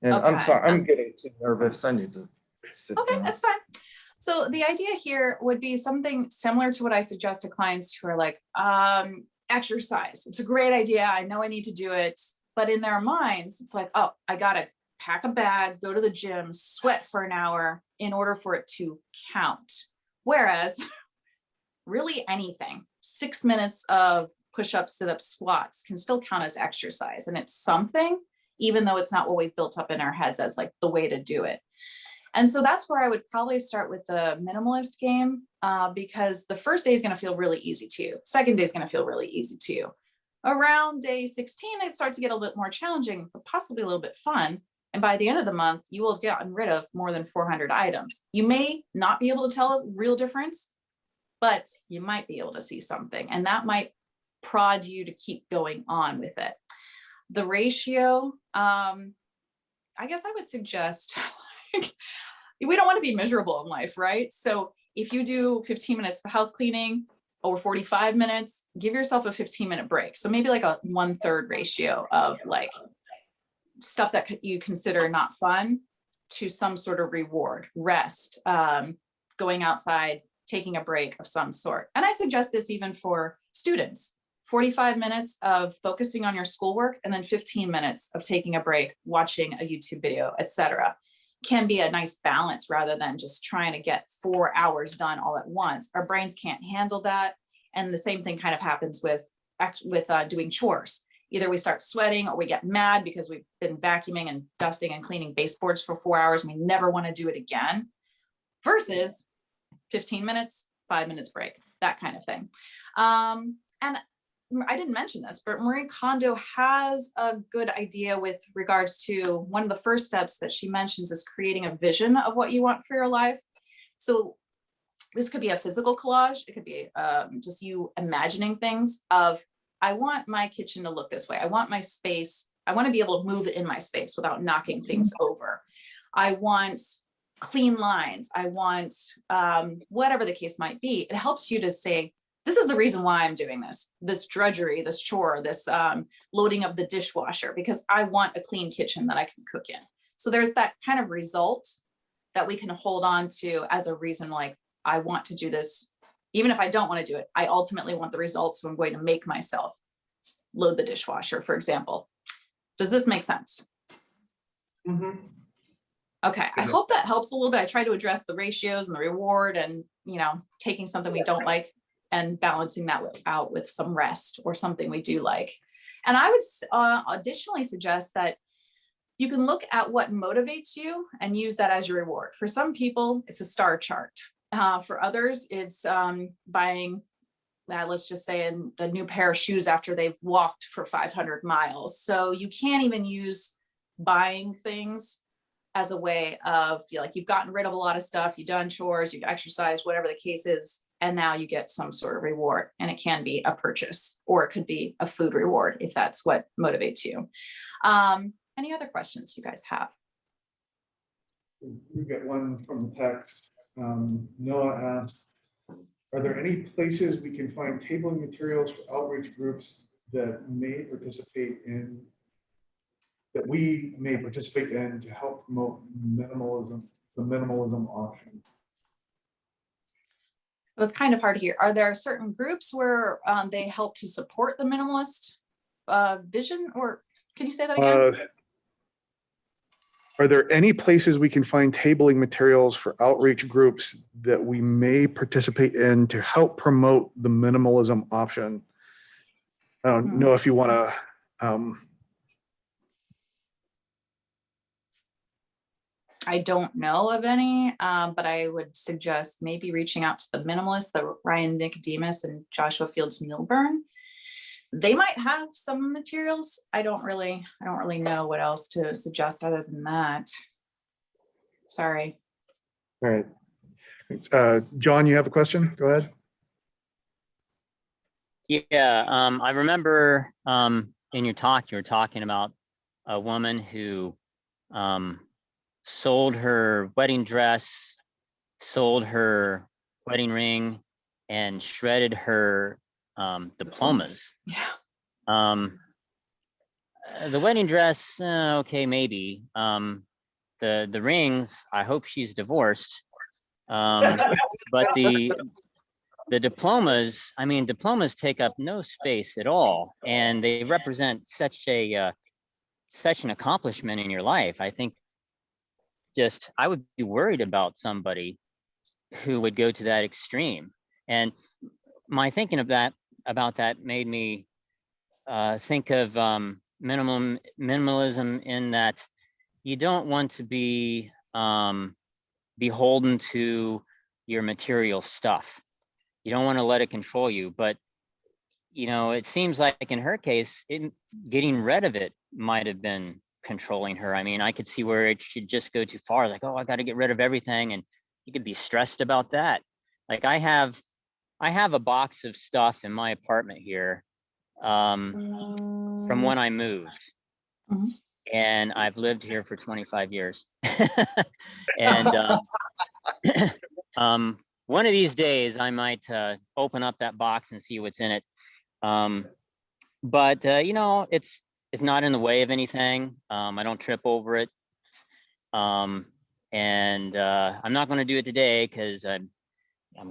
And I'm Okay. sorry, I'm getting too nervous. I need to sit Okay, down. that's fine. So the idea here would be something similar to what I suggest to clients who are like, exercise. It's a great idea. I know I need to do it. But in their minds, it's like, oh, I got to pack a bag, go to the gym, sweat for an hour in order for it to count. Whereas really anything, 6 minutes of push-ups, sit-ups, squats can still count as exercise. And it's something, even though it's not what we've built up in our heads as like the way to do it. And so that's where I would probably start with the minimalist game, because the first day is going to feel really easy to you. Second day is going to feel really easy to you. Around day 16, it starts to get a little bit more challenging, but possibly a little bit fun. And by the end of the month, you will have gotten rid of more than 400 items. You may not be able to tell a real difference, but you might be able to see something, and that might prod you to keep going on with it. The ratio, I guess I would suggest, we don't want to be miserable in life, right? So if you do 15 minutes of house cleaning or 45 minutes, give yourself a 15-minute break. So maybe like a 1/3 ratio of like stuff that you consider not fun to some sort of reward, rest, going outside, taking a break of some sort. And I suggest this even for students, 45 minutes of focusing on your schoolwork and then 15 minutes of taking a break, watching a YouTube video, etc. Can be a nice balance rather than just trying to get 4 hours done all at once. Our brains can't handle that. And the same thing kind of happens with doing chores. Either we start sweating or we get mad because we've been vacuuming and dusting and cleaning baseboards for 4 hours and we never want to do it again, versus 15 minutes, 5 minutes break, that kind of thing. And I didn't mention this, but Marie Kondo has a good idea with regards to one of the first steps that she mentions is creating a vision of what you want for your life. So this could be a physical collage. It could be just you imagining things of, I want my kitchen to look this way. I want my space. I want to be able to move in my space without knocking things over. I want clean lines. I want whatever the case might be. It helps you to say, this is the reason why I'm doing this drudgery, this chore, this loading of the dishwasher, because I want a clean kitchen that I can cook in. So there's that kind of result that we can hold on to as a reason, like, I want to do this. Even if I don't want to do it, I ultimately want the results. So I'm going to make myself load the dishwasher, for example. Does this make sense? Mm-hmm. Okay, I hope that helps a little bit. I try to address the ratios and the reward and, taking something we don't like and balancing that out with some rest or something we do like. And I would additionally suggest that you can look at what motivates you and use that as your reward. For some people, it's a star chart. For others, it's buying, let's just say, the new pair of shoes after they've walked for 500 miles. So you can't even use buying things as a way of, like, you've gotten rid of a lot of stuff, you've done chores, you've exercised, whatever the case is, and now you get some sort of reward. And it can be a purchase, or it could be a food reward if that's what motivates you. Any other questions you guys have? We got one from the text. Noah asked, are there any places we can find tabling materials for outreach groups that we may participate in to help promote minimalism, the minimalism option? It was kind of hard to hear. Are there certain groups where they help to support the minimalist vision, or can you say that again? Are there any places we can find tabling materials for outreach groups that we may participate in to help promote the minimalism option? I don't know if you want to. I don't know of any, but I would suggest maybe reaching out to the Minimalists, the Ryan Nicodemus and Joshua Fields Milburn. They might have some materials. I don't really know what else to suggest other than that. Sorry. All right. John, you have a question? Go ahead. Yeah, I remember in your talk, you were talking about a woman who sold her wedding dress, sold her wedding ring, and shredded her diplomas. Yeah. The wedding dress, okay, maybe. The rings, I hope she's divorced. But the diplomas, I mean, diplomas take up no space at all, and they represent such an accomplishment in your life. I think I would be worried about somebody who would go to that extreme. And my thinking about that made me think of minimalism, in that you don't want to be beholden to your material stuff. You don't want to let it control you. But it seems like in her case, getting rid of it might have been controlling her. I mean, I could see where it should just go too far, like, oh, I got to get rid of everything, and you could be stressed about that. Like, I have a box of stuff in my apartment here from when I moved. Mhm. And I've lived here for 25 years. And one of these days I might open up that box and see what's in it. But it's not in the way of anything. I don't trip over it. And I'm not going to do it today because I'm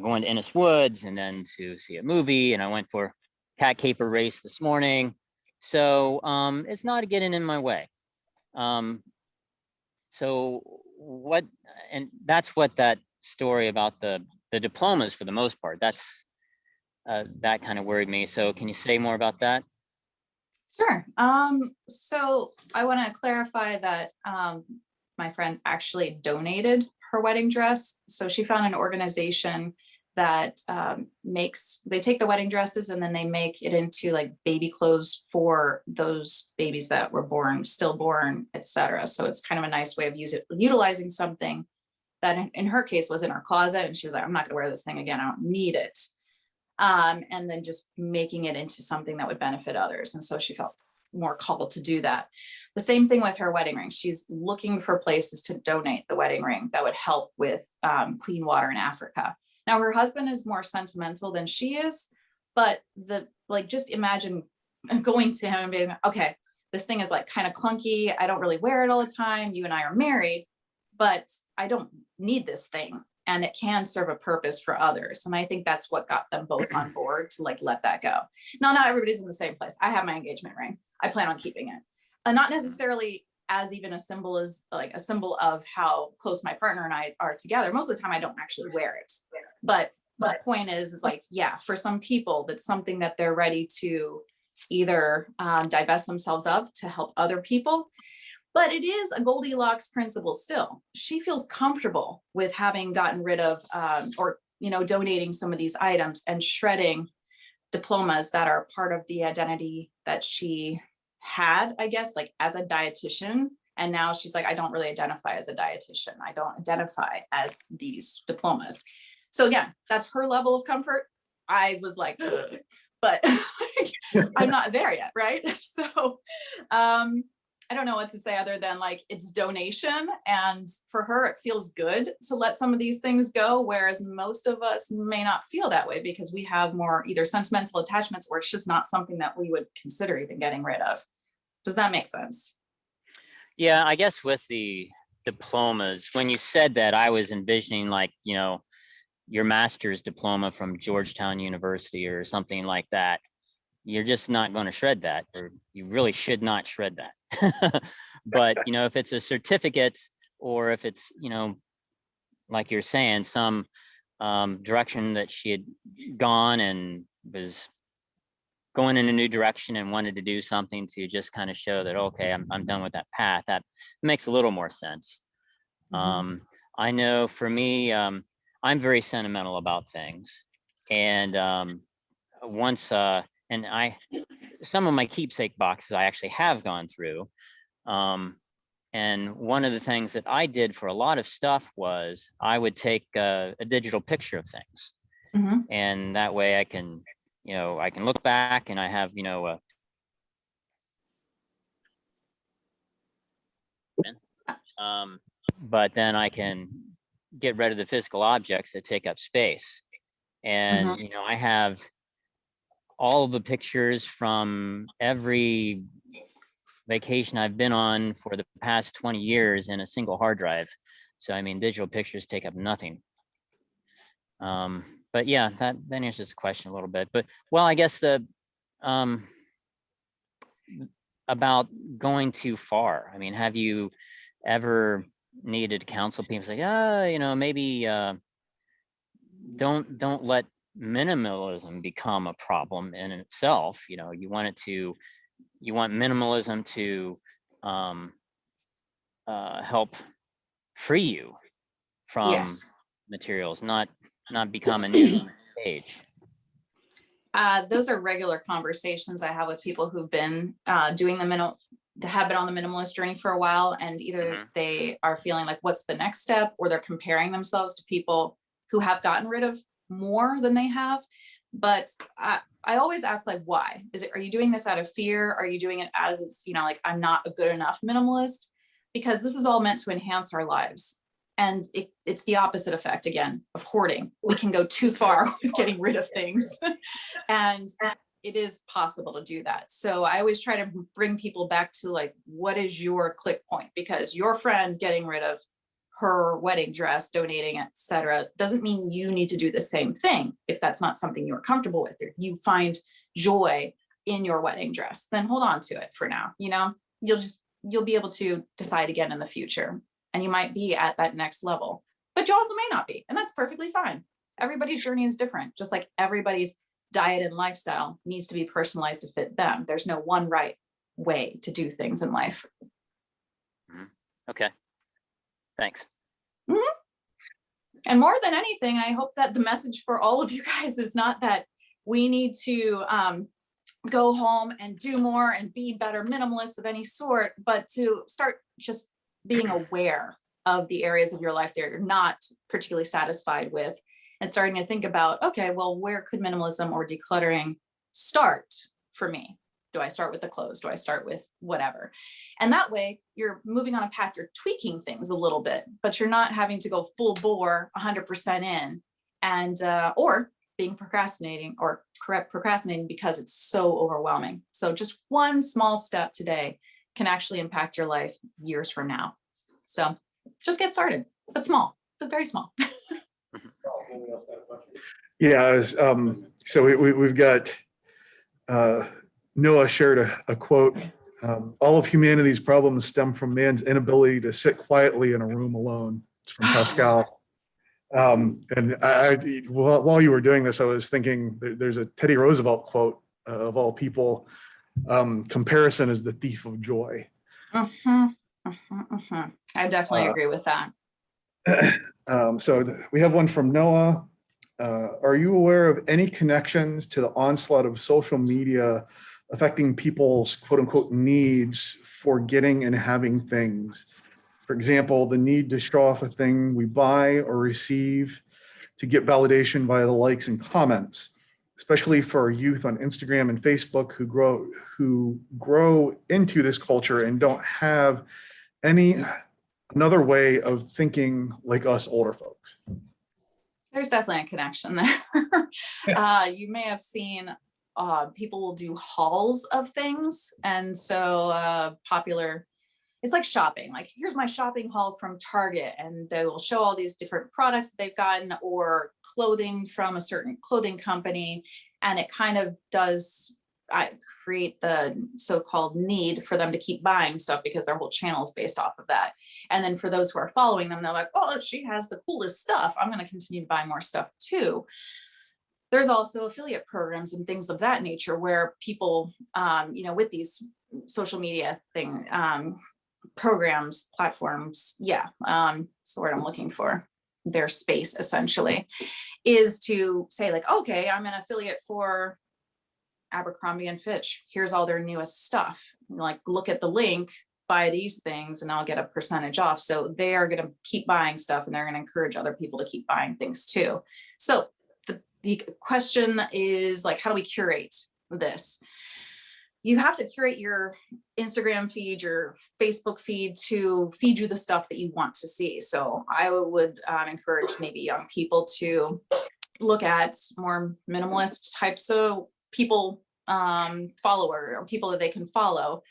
going to Ennis Woods and then to see a movie, and I went for cat caper race this morning. So it's not getting in my way. So what, and that's what that story about the diplomas, for the most part, that's that kind of worried me. So can you say more about that? Sure. So I want to clarify that my friend actually donated her wedding dress. So she found an organization that they take the wedding dresses and then they make it into like baby clothes for those babies that were born, stillborn, etc. So it's kind of a nice way of utilizing something that in her case was in her closet, and she was like, I'm not gonna wear this thing again, I don't need it. And then just making it into something that would benefit others. And so she felt more called to do that. The same thing with her wedding ring. She's looking for places to donate the wedding ring that would help with clean water in Africa. Now, her husband is more sentimental than she is, but just imagine going to him and being, okay, this thing is like kind of clunky. I don't really wear it all the time. You and I are married, but I don't need this thing. And it can serve a purpose for others. And I think that's what got them both on board to let that go. Now, not everybody's in the same place. I have my engagement ring. I plan on keeping it. And not necessarily as even a symbol of how close my partner and I are together. Most of the time I don't actually wear it. But the point is yeah, for some people, that's something that they're ready to either divest themselves of to help other people, But it is a Goldilocks principle still. She feels comfortable with having gotten rid of or donating some of these items and shredding diplomas that are part of the identity that she had, I guess, like as a dietitian. And now she's like, I don't really identify as a dietitian. I don't identify as these diplomas. So again, that's her level of comfort. I was like, ugh, but I'm not there yet, right? So I don't know what to say other than like it's donation. And for her, it feels good to let some of these things go, whereas most of us may not feel that way because we have more either sentimental attachments or it's just not something that we would consider even getting rid of. Does that make sense? Yeah, I guess with the diplomas, when you said that, I was envisioning like, your master's diploma from Georgetown University or something like that. You're just not going to shred that, or you really should not shred that. But, if it's a certificate or if it's, like you're saying, some direction that she had gone and was going in a new direction and wanted to do something to just kind of show that, okay, I'm done with that path, that makes a little more sense. I know for me, I'm very sentimental about things. And once, and some of my keepsake boxes I actually have gone through. And one of the things that I did for a lot of stuff was I would take a digital picture of things. And that way I can, I can look back and I have, but then I can get rid of the physical objects that take up space. And, I have all of the pictures from every vacation I've been on for the past 20 years in a single hard drive. So, I mean, digital pictures take up nothing. But yeah, that answers the question a little bit. But, well, I guess about going too far. I mean, have you ever needed to counsel people say, maybe don't let minimalism become a problem in itself. You want minimalism to help free you from Yes. materials, not become a new page. Those are regular conversations I have with people who've been doing have been on the minimalist journey for a while, and either they are feeling like what's the next step, or they're comparing themselves to people who have gotten rid of more than they have. But I always ask, like, why? Are you doing this out of fear? Are you doing it as it's, like, I'm not a good enough minimalist? Because this is all meant to enhance our lives. And it's the opposite effect, again, of hoarding. We can go too far with getting rid of things. And it is possible to do that. So I always try to bring people back to, like, what is your click point? Because your friend getting rid of her wedding dress, donating, etc., doesn't mean you need to do the same thing. If that's not something you're comfortable with, or you find joy in your wedding dress, then hold on to it for now. You'll be able to decide again in the future. And you might be at that next level, but you also may not be. And that's perfectly fine. Everybody's journey is different, just like everybody's diet and lifestyle needs to be personalized to fit them. There's no one right way to do things in life. Okay. Thanks. And more than anything, I hope that the message for all of you guys is not that we need to go home and do more and be better minimalists of any sort, but to start just being aware of the areas of your life that you're not particularly satisfied with, and starting to think about, okay, well, where could minimalism or decluttering start for me? Do I start with the clothes? Do I start with whatever? And that way you're moving on a path, you're tweaking things a little bit, but you're not having to go full bore 100% in, and or being procrastinating because it's so overwhelming. So just one small step today can actually impact your life years from now. So just get started, but small, but very small. Yeah. So we've got Noah shared a quote. All of humanity's problems stem from man's inability to sit quietly in a room alone. It's from Pascal. And while you were doing this, I was thinking there's a Teddy Roosevelt quote of all people. Comparison is the thief of joy. I definitely agree with that. We have one from Noah. Are you aware of any connections to the onslaught of social media affecting people's quote unquote needs for getting and having things? For example, the need to show off a thing we buy or receive to get validation via the likes and comments, especially for our youth on Instagram and Facebook who grow into this culture and don't have another way of thinking like us older folks. There's definitely a connection there. You may have seen people will do hauls of things. And so popular, it's like shopping, like here's my shopping haul from Target, and they will show all these different products that they've gotten or clothing from a certain clothing company. And it kind of does create the so-called need for them to keep buying stuff because their whole channel is based off of that. And then for those who are following them, they're like, oh, she has the coolest stuff, I'm going to continue to buy more stuff too. There's also affiliate programs and things of that nature where people, with these social media programs, platforms, it's the word I'm looking for, their space essentially, is to say like, okay, I'm an affiliate for Abercrombie and Fitch. Here's all their newest stuff. Like, look at the link, buy these things, and I'll get a percentage off. So they are going to keep buying stuff, and they're going to encourage other people to keep buying things too. So the question is like, how do we curate this? You have to curate your Instagram feed, your Facebook feed to feed you the stuff that you want to see. So I would encourage maybe young people to look at more minimalist types of people, follower or people that they can follow.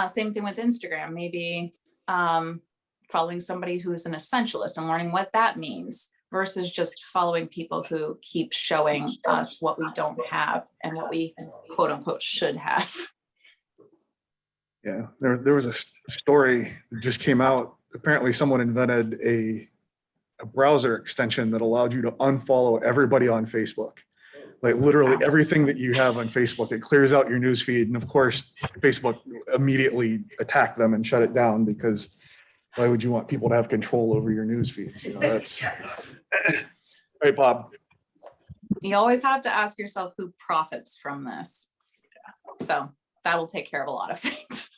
Same thing with Instagram, maybe following somebody who's an essentialist and learning what that means versus just following people who keep showing us what we don't have and what we quote unquote should have. Yeah, there was a story that just came out. Apparently someone invented a browser extension that allowed you to unfollow everybody on Facebook. Like literally everything that you have on Facebook, it clears out your news feed. And of course, Facebook immediately attacked them and shut it down because why would you want people to have control over your news feeds? That's all right, Bob. You always have to ask yourself who profits from this. So that will take care of a lot of things.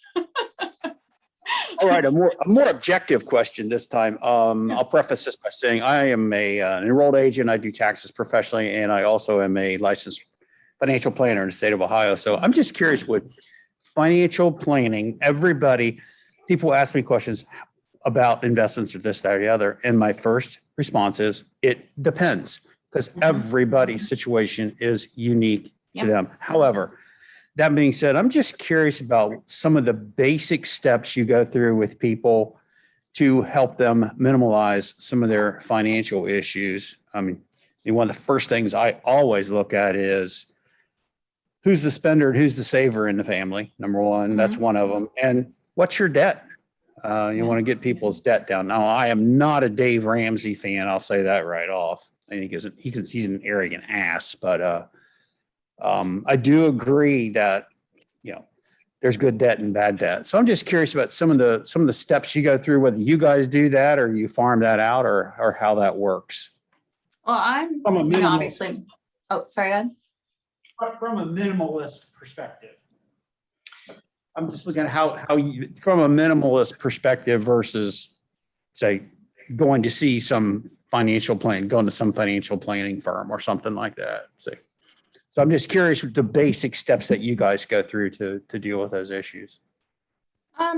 All right, a more objective question this time. I'll preface this by saying I am an enrolled agent. I do taxes professionally, and I also am a licensed financial planner in the state of Ohio. So I'm just curious with financial planning, people ask me questions about investments or this, that, or the other. And my first response is, it depends, because everybody's situation is unique to them. However, that being said, I'm just curious about some of the basic steps you go through with people to help them minimize some of their financial issues. I mean, one of the first things I always look at is who's the spender and who's the saver in the family. Number one, that's one of them. And what's your debt? You want to get people's debt down. Now, I am not a Dave Ramsey fan. I'll say that right off. I think he's an arrogant ass, but I do agree that, there's good debt and bad debt. So I'm just curious about some of the steps you go through, whether you guys do that or you farm that out or how that works. Well, I'm obviously, oh, sorry, Ed. From a minimalist perspective. I'm just looking at how you, from a minimalist perspective versus, say, going to see some financial plan, going to some financial planning firm or something like that. So I'm just curious with the basic steps that you guys go through to deal with those issues.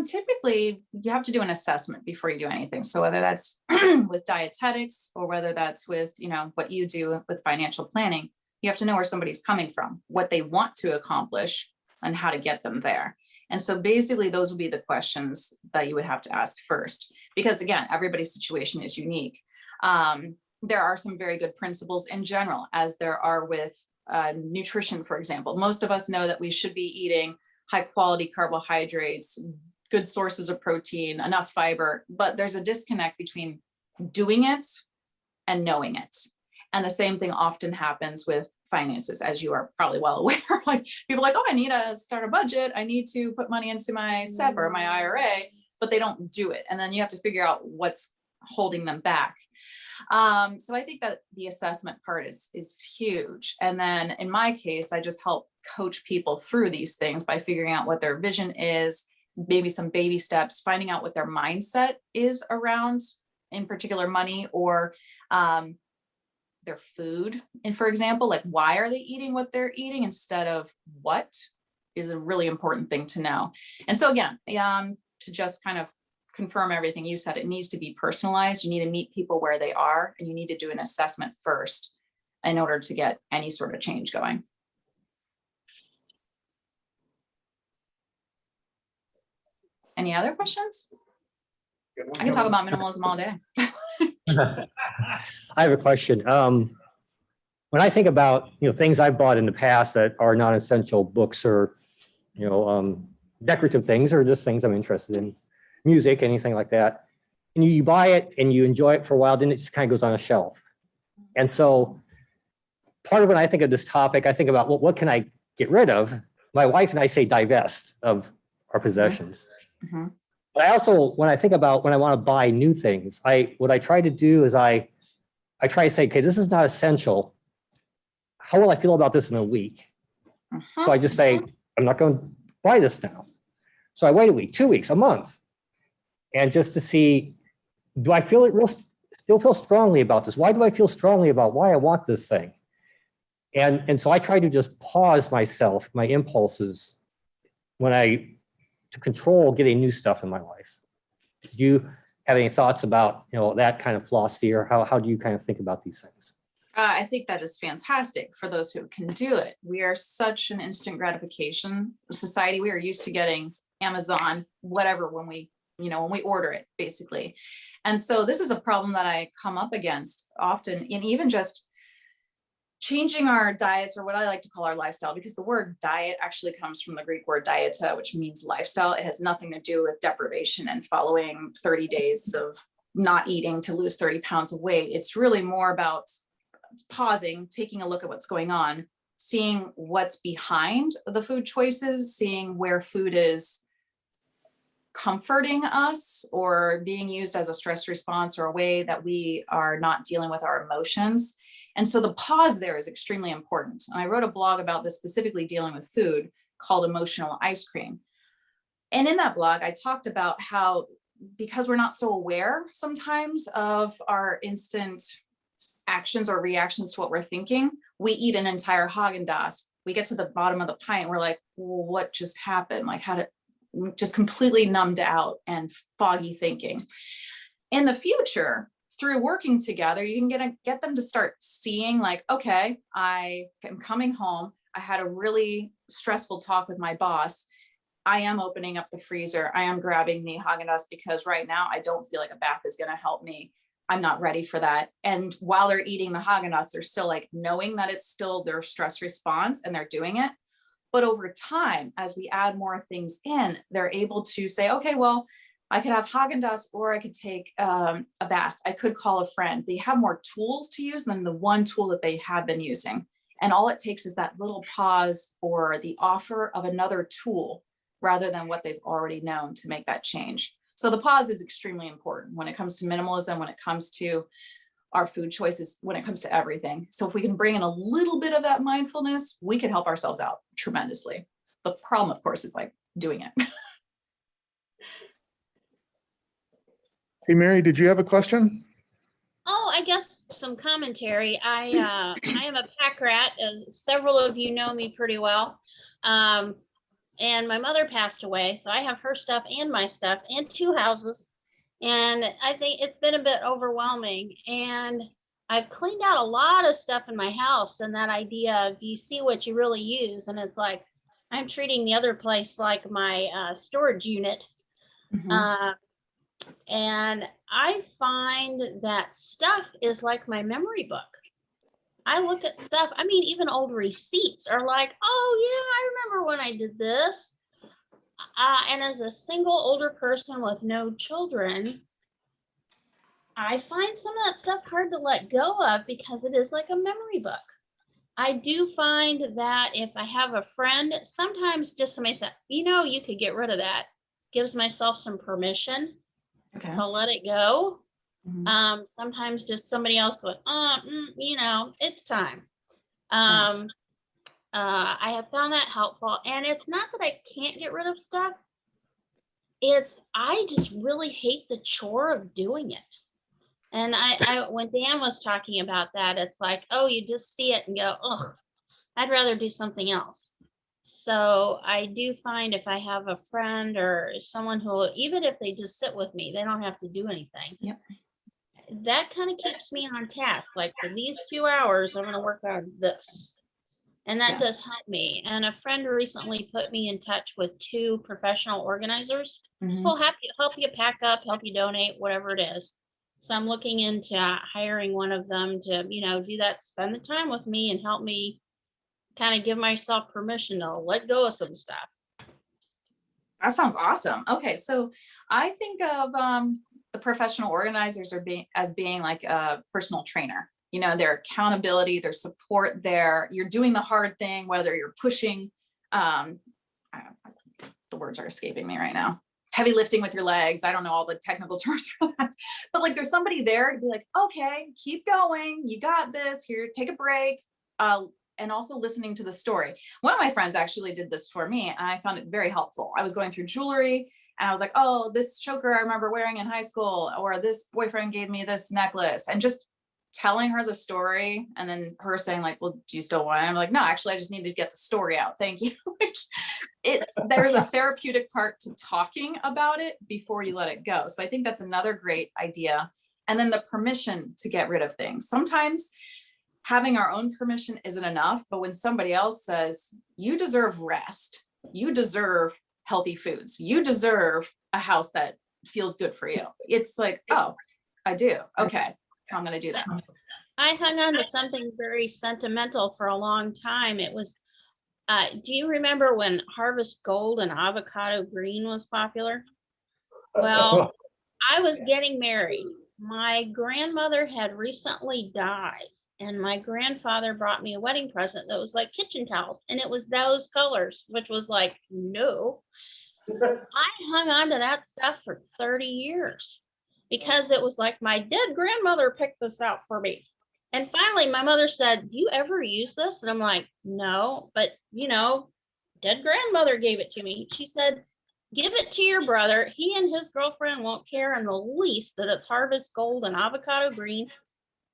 Typically, you have to do an assessment before you do anything. So whether that's with dietetics or whether that's with, what you do with financial planning, you have to know where somebody's coming from, what they want to accomplish, and how to get them there. And so basically, those would be the questions that you would have to ask first, because again, everybody's situation is unique. There are some very good principles in general, as there are with nutrition, for example. Most of us know that we should be eating high quality carbohydrates, good sources of protein, enough fiber, but there's a disconnect between doing it and knowing it. And the same thing often happens with finances, as you are probably well aware. Like people are like, oh, I need to start a budget. I need to put money into my SEP or my IRA, but they don't do it. And then you have to figure out what's holding them back. So I think that the assessment part is huge. And then in my case, I just help coach people through these things by figuring out what their vision is, maybe some baby steps, finding out what their mindset is around, in particular, money or their food. And for example, like, why are they eating what they're eating instead of what is a really important thing to know. And so again, to just kind of confirm everything you said, it needs to be personalized. You need to meet people where they are, and you need to do an assessment first in order to get any sort of change going. Any other questions? I can talk about minimalism all day. I have a question. When I think about, things I've bought in the past that are non-essential, books or, decorative things, or just things I'm interested in, music, anything like that, and you buy it and you enjoy it for a while, then it just kind of goes on a shelf. And so part of when I think of this topic, I think about, well, what can I get rid of? My wife and I say divest of our possessions. Mm-hmm. But I also, when I think about when I want to buy new things, what I try to do is I try to say, okay, this is not essential. How will I feel about this in a week? Uh-huh. So I just say, I'm not going to buy this now. So I wait a week, 2 weeks, a month. And just to see, do I feel still feel strongly about this? Why do I feel strongly about why I want this thing? And so I try to just pause myself, my impulses, to control getting new stuff in my life. Do you have any thoughts about, that kind of philosophy, or how do you kind of think about these things? I think that is fantastic for those who can do it. We are such an instant gratification society. We are used to getting Amazon, whatever, when we order it, basically. And so this is a problem that I come up against often in even just changing our diets, or what I like to call our lifestyle, because the word diet actually comes from the Greek word dieta, which means lifestyle. It has nothing to do with deprivation and following 30 days of not eating to lose 30 pounds of weight. It's really more about pausing, taking a look at what's going on, seeing what's behind the food choices, seeing where food is comforting us or being used as a stress response or a way that we are not dealing with our emotions. And so the pause there is extremely important. And I wrote a blog about this, specifically dealing with food, called Emotional Ice Cream. And in that blog, I talked about how, because we're not so aware sometimes of our instant actions or reactions to what we're thinking, we eat an entire Haagen-Dazs. We get to the bottom of the pint, we're like, well, what just happened? Like, just completely numbed out and foggy thinking. In the future, through working together, you can get them to start seeing, like, okay, I am coming home. I had a really stressful talk with my boss. I am opening up the freezer. I am grabbing the Haagen-Dazs because right now I don't feel like a bath is going to help me. I'm not ready for that. And while they're eating the Haagen-Dazs, they're still like knowing that it's still their stress response and they're doing it. But over time, as we add more things in, they're able to say, okay, well, I could have Haagen-Dazs, or I could take a bath. I could call a friend. They have more tools to use than the one tool that they have been using. And all it takes is that little pause or the offer of another tool rather than what they've already known to make that change. So the pause is extremely important when it comes to minimalism, when it comes to our food choices, when it comes to everything. So if we can bring in a little bit of that mindfulness, we can help ourselves out tremendously. The problem, of course, is like doing it. Hey, Mary, did you have a question? Oh, I guess some commentary. I am a pack rat, as several of you know me pretty well. And my mother passed away, so I have her stuff and my stuff and 2 houses. And I think it's been a bit overwhelming. And I've cleaned out a lot of stuff in my house, and that idea of you see what you really use. And it's like, I'm treating the other place like my storage unit. Mm-hmm. And I find that stuff is like my memory book. I look at stuff, I mean, even old receipts are like, oh yeah, I remember when I did this. And as a single older person with no children, I find some of that stuff hard to let go of because it is like a memory book. I do find that if I have a friend, sometimes just somebody said, you could get rid of that. gives myself some permission Okay. to let it go. Mhm. Sometimes just somebody else going, it's time. I have found that helpful. And it's not that I can't get rid of stuff. I just really hate the chore of doing it. And when Dan was talking about that, it's like, oh, you just see it and go, ugh, I'd rather do something else. So I do find if I have a friend or someone who, even if they just sit with me, they don't have to do anything. Yep. That kind of keeps me on task. Like for these 2 hours, I'm going to work on this. And that does Yes. help me. And a friend recently put me in touch with 2 professional organizers Mhm. who will help you pack up, help you donate, whatever it is. So I'm looking into hiring one of them to, do that, spend the time with me and help me kind of give myself permission to let go of some stuff. That sounds awesome. Okay, so I think of the professional organizers as being like a personal trainer. Their accountability, their support, you're doing the hard thing, whether you're pushing, the words are escaping me right now. Heavy lifting with your legs. I don't know all the technical terms for that, but like there's somebody there to be like, okay, keep going. You got this. Here, take a break. And also listening to the story. One of my friends actually did this for me, and I found it very helpful. I was going through jewelry, and I was like, oh, this choker I remember wearing in high school, or this boyfriend gave me this necklace, and just telling her the story, and then her saying like, well, do you still want it? I'm like, no, actually, I just needed to get the story out. Thank you. There's a therapeutic part to talking about it before you let it go. So I think that's another great idea. And then the permission to get rid of things. Sometimes having our own permission isn't enough, but when somebody else says, you deserve rest, you deserve healthy foods, you deserve a house that feels good for you. It's like, oh, I do. Okay, I'm going to do that. I hung on to something very sentimental for a long time. It was, do you remember when Harvest Gold and Avocado Green was popular? Well, I was getting married. My grandmother had recently died. And my grandfather brought me a wedding present that was like kitchen towels. And it was those colors, which was like, no. I hung on to that stuff for 30 years because it was like my dead grandmother picked this out for me. And finally, my mother said, do you ever use this? And I'm like, no, but dead grandmother gave it to me. She said, give it to your brother. He and his girlfriend won't care in the least that it's Harvest Gold and Avocado Green.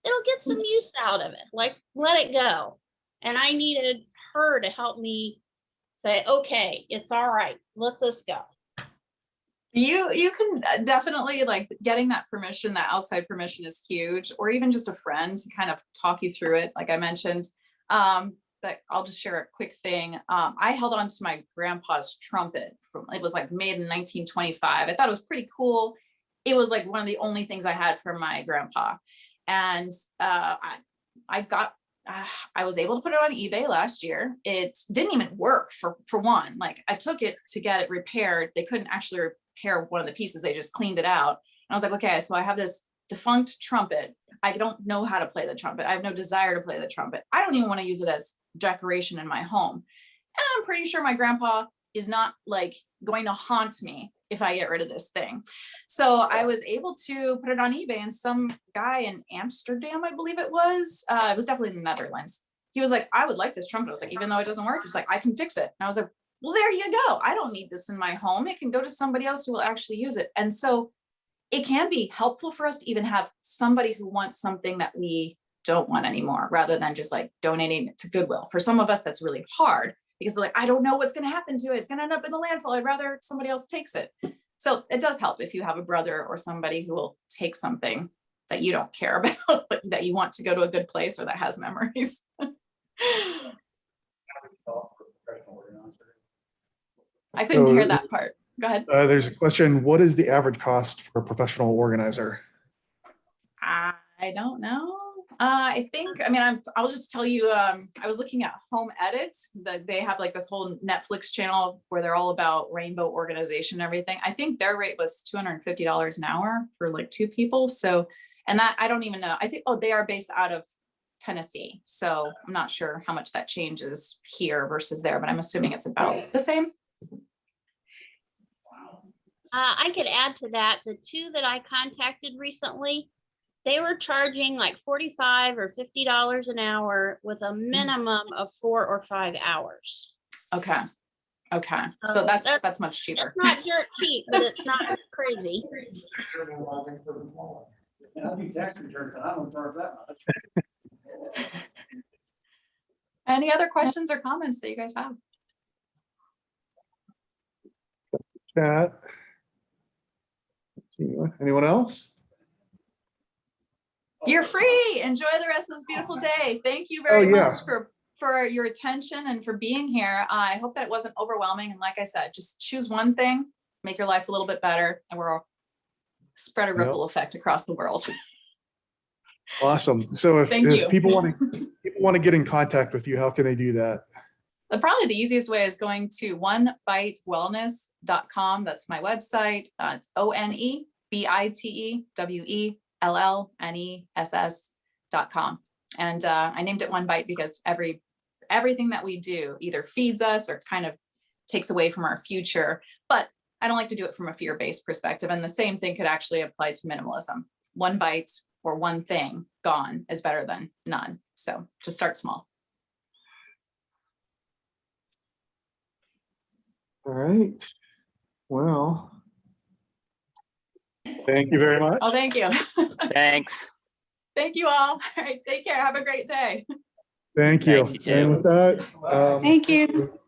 It'll get some use out of it. Like, let it go. And I needed her to help me say, okay, it's all right. Let this go. You can definitely, like, getting that permission, that outside permission is huge, or even just a friend to kind of talk you through it. Like I mentioned, but I'll just share a quick thing. I held on to my grandpa's trumpet it was like made in 1925. I thought it was pretty cool. It was like one of the only things I had from my grandpa. And I was able to put it on eBay last year. It didn't even work for one. Like I took it to get it repaired. They couldn't actually repair one of the pieces. They just cleaned it out. And I was like, okay, so I have this defunct trumpet. I don't know how to play the trumpet. I have no desire to play the trumpet. I don't even want to use it as decoration in my home. And I'm pretty sure my grandpa is not like going to haunt me if I get rid of this thing. So I was able to put it on eBay, and some guy in Amsterdam, I believe it was definitely in the Netherlands. He was like, I would like this trumpet. I was like, even though it doesn't work, he's like, I can fix it. And I was like, well, there you go. I don't need this in my home. It can go to somebody else who will actually use it. And so it can be helpful for us to even have somebody who wants something that we don't want anymore, rather than just like donating it to Goodwill. For some of us, that's really hard because they're like, I don't know what's going to happen to it. It's going to end up in the landfill. I'd rather somebody else takes it. So it does help if you have a brother or somebody who will take something that you don't care about, but that you want to go to a good place or that has memories. I couldn't hear that part. Go ahead. There's a question. What is the average cost for a professional organizer? I don't know. I think, I'll just tell you, I was looking at Home Edit, that they have like this whole Netflix channel where they're all about rainbow organization and everything. I think their rate was $250 an hour for like 2 people. So, and that, I don't even know. I think, they are based out of Tennessee. So I'm not sure how much that changes here versus there, but I'm assuming it's about the same. I could add to that, the two that I contacted recently, they were charging like $45 or $50 an hour with a minimum of 4 or 5 hours. Okay. Okay. So So that's much cheaper. It's not dirt cheap, but it's not crazy. And I do tax returns, and I don't charge that much. Any other questions or comments that you guys have? Chat. Let's see, anyone else? You're free. Enjoy the rest of this beautiful day. Thank you very yeah. much for your attention and for being here. I hope that it wasn't overwhelming. And like I said, just choose one thing, make your life a little bit better, and we're all spread a ripple effect across the world. Awesome. So if people want to get in contact with you, how can they do that? Probably the easiest way is going to onebitewellness.com. That's my website. It's onebitewellness.com. And I named it One Bite because everything that we do either feeds us or kind of takes away from our future. But I don't like to do it from a fear-based perspective. And the same thing could actually apply to minimalism. One bite or one thing gone is better than none. So just start small. All right. Well, thank you very much. Oh, thank you. Thanks. Thank you all. All right, take care. Have a great day. Thank you. Thanks, you too. And with that, Thank you.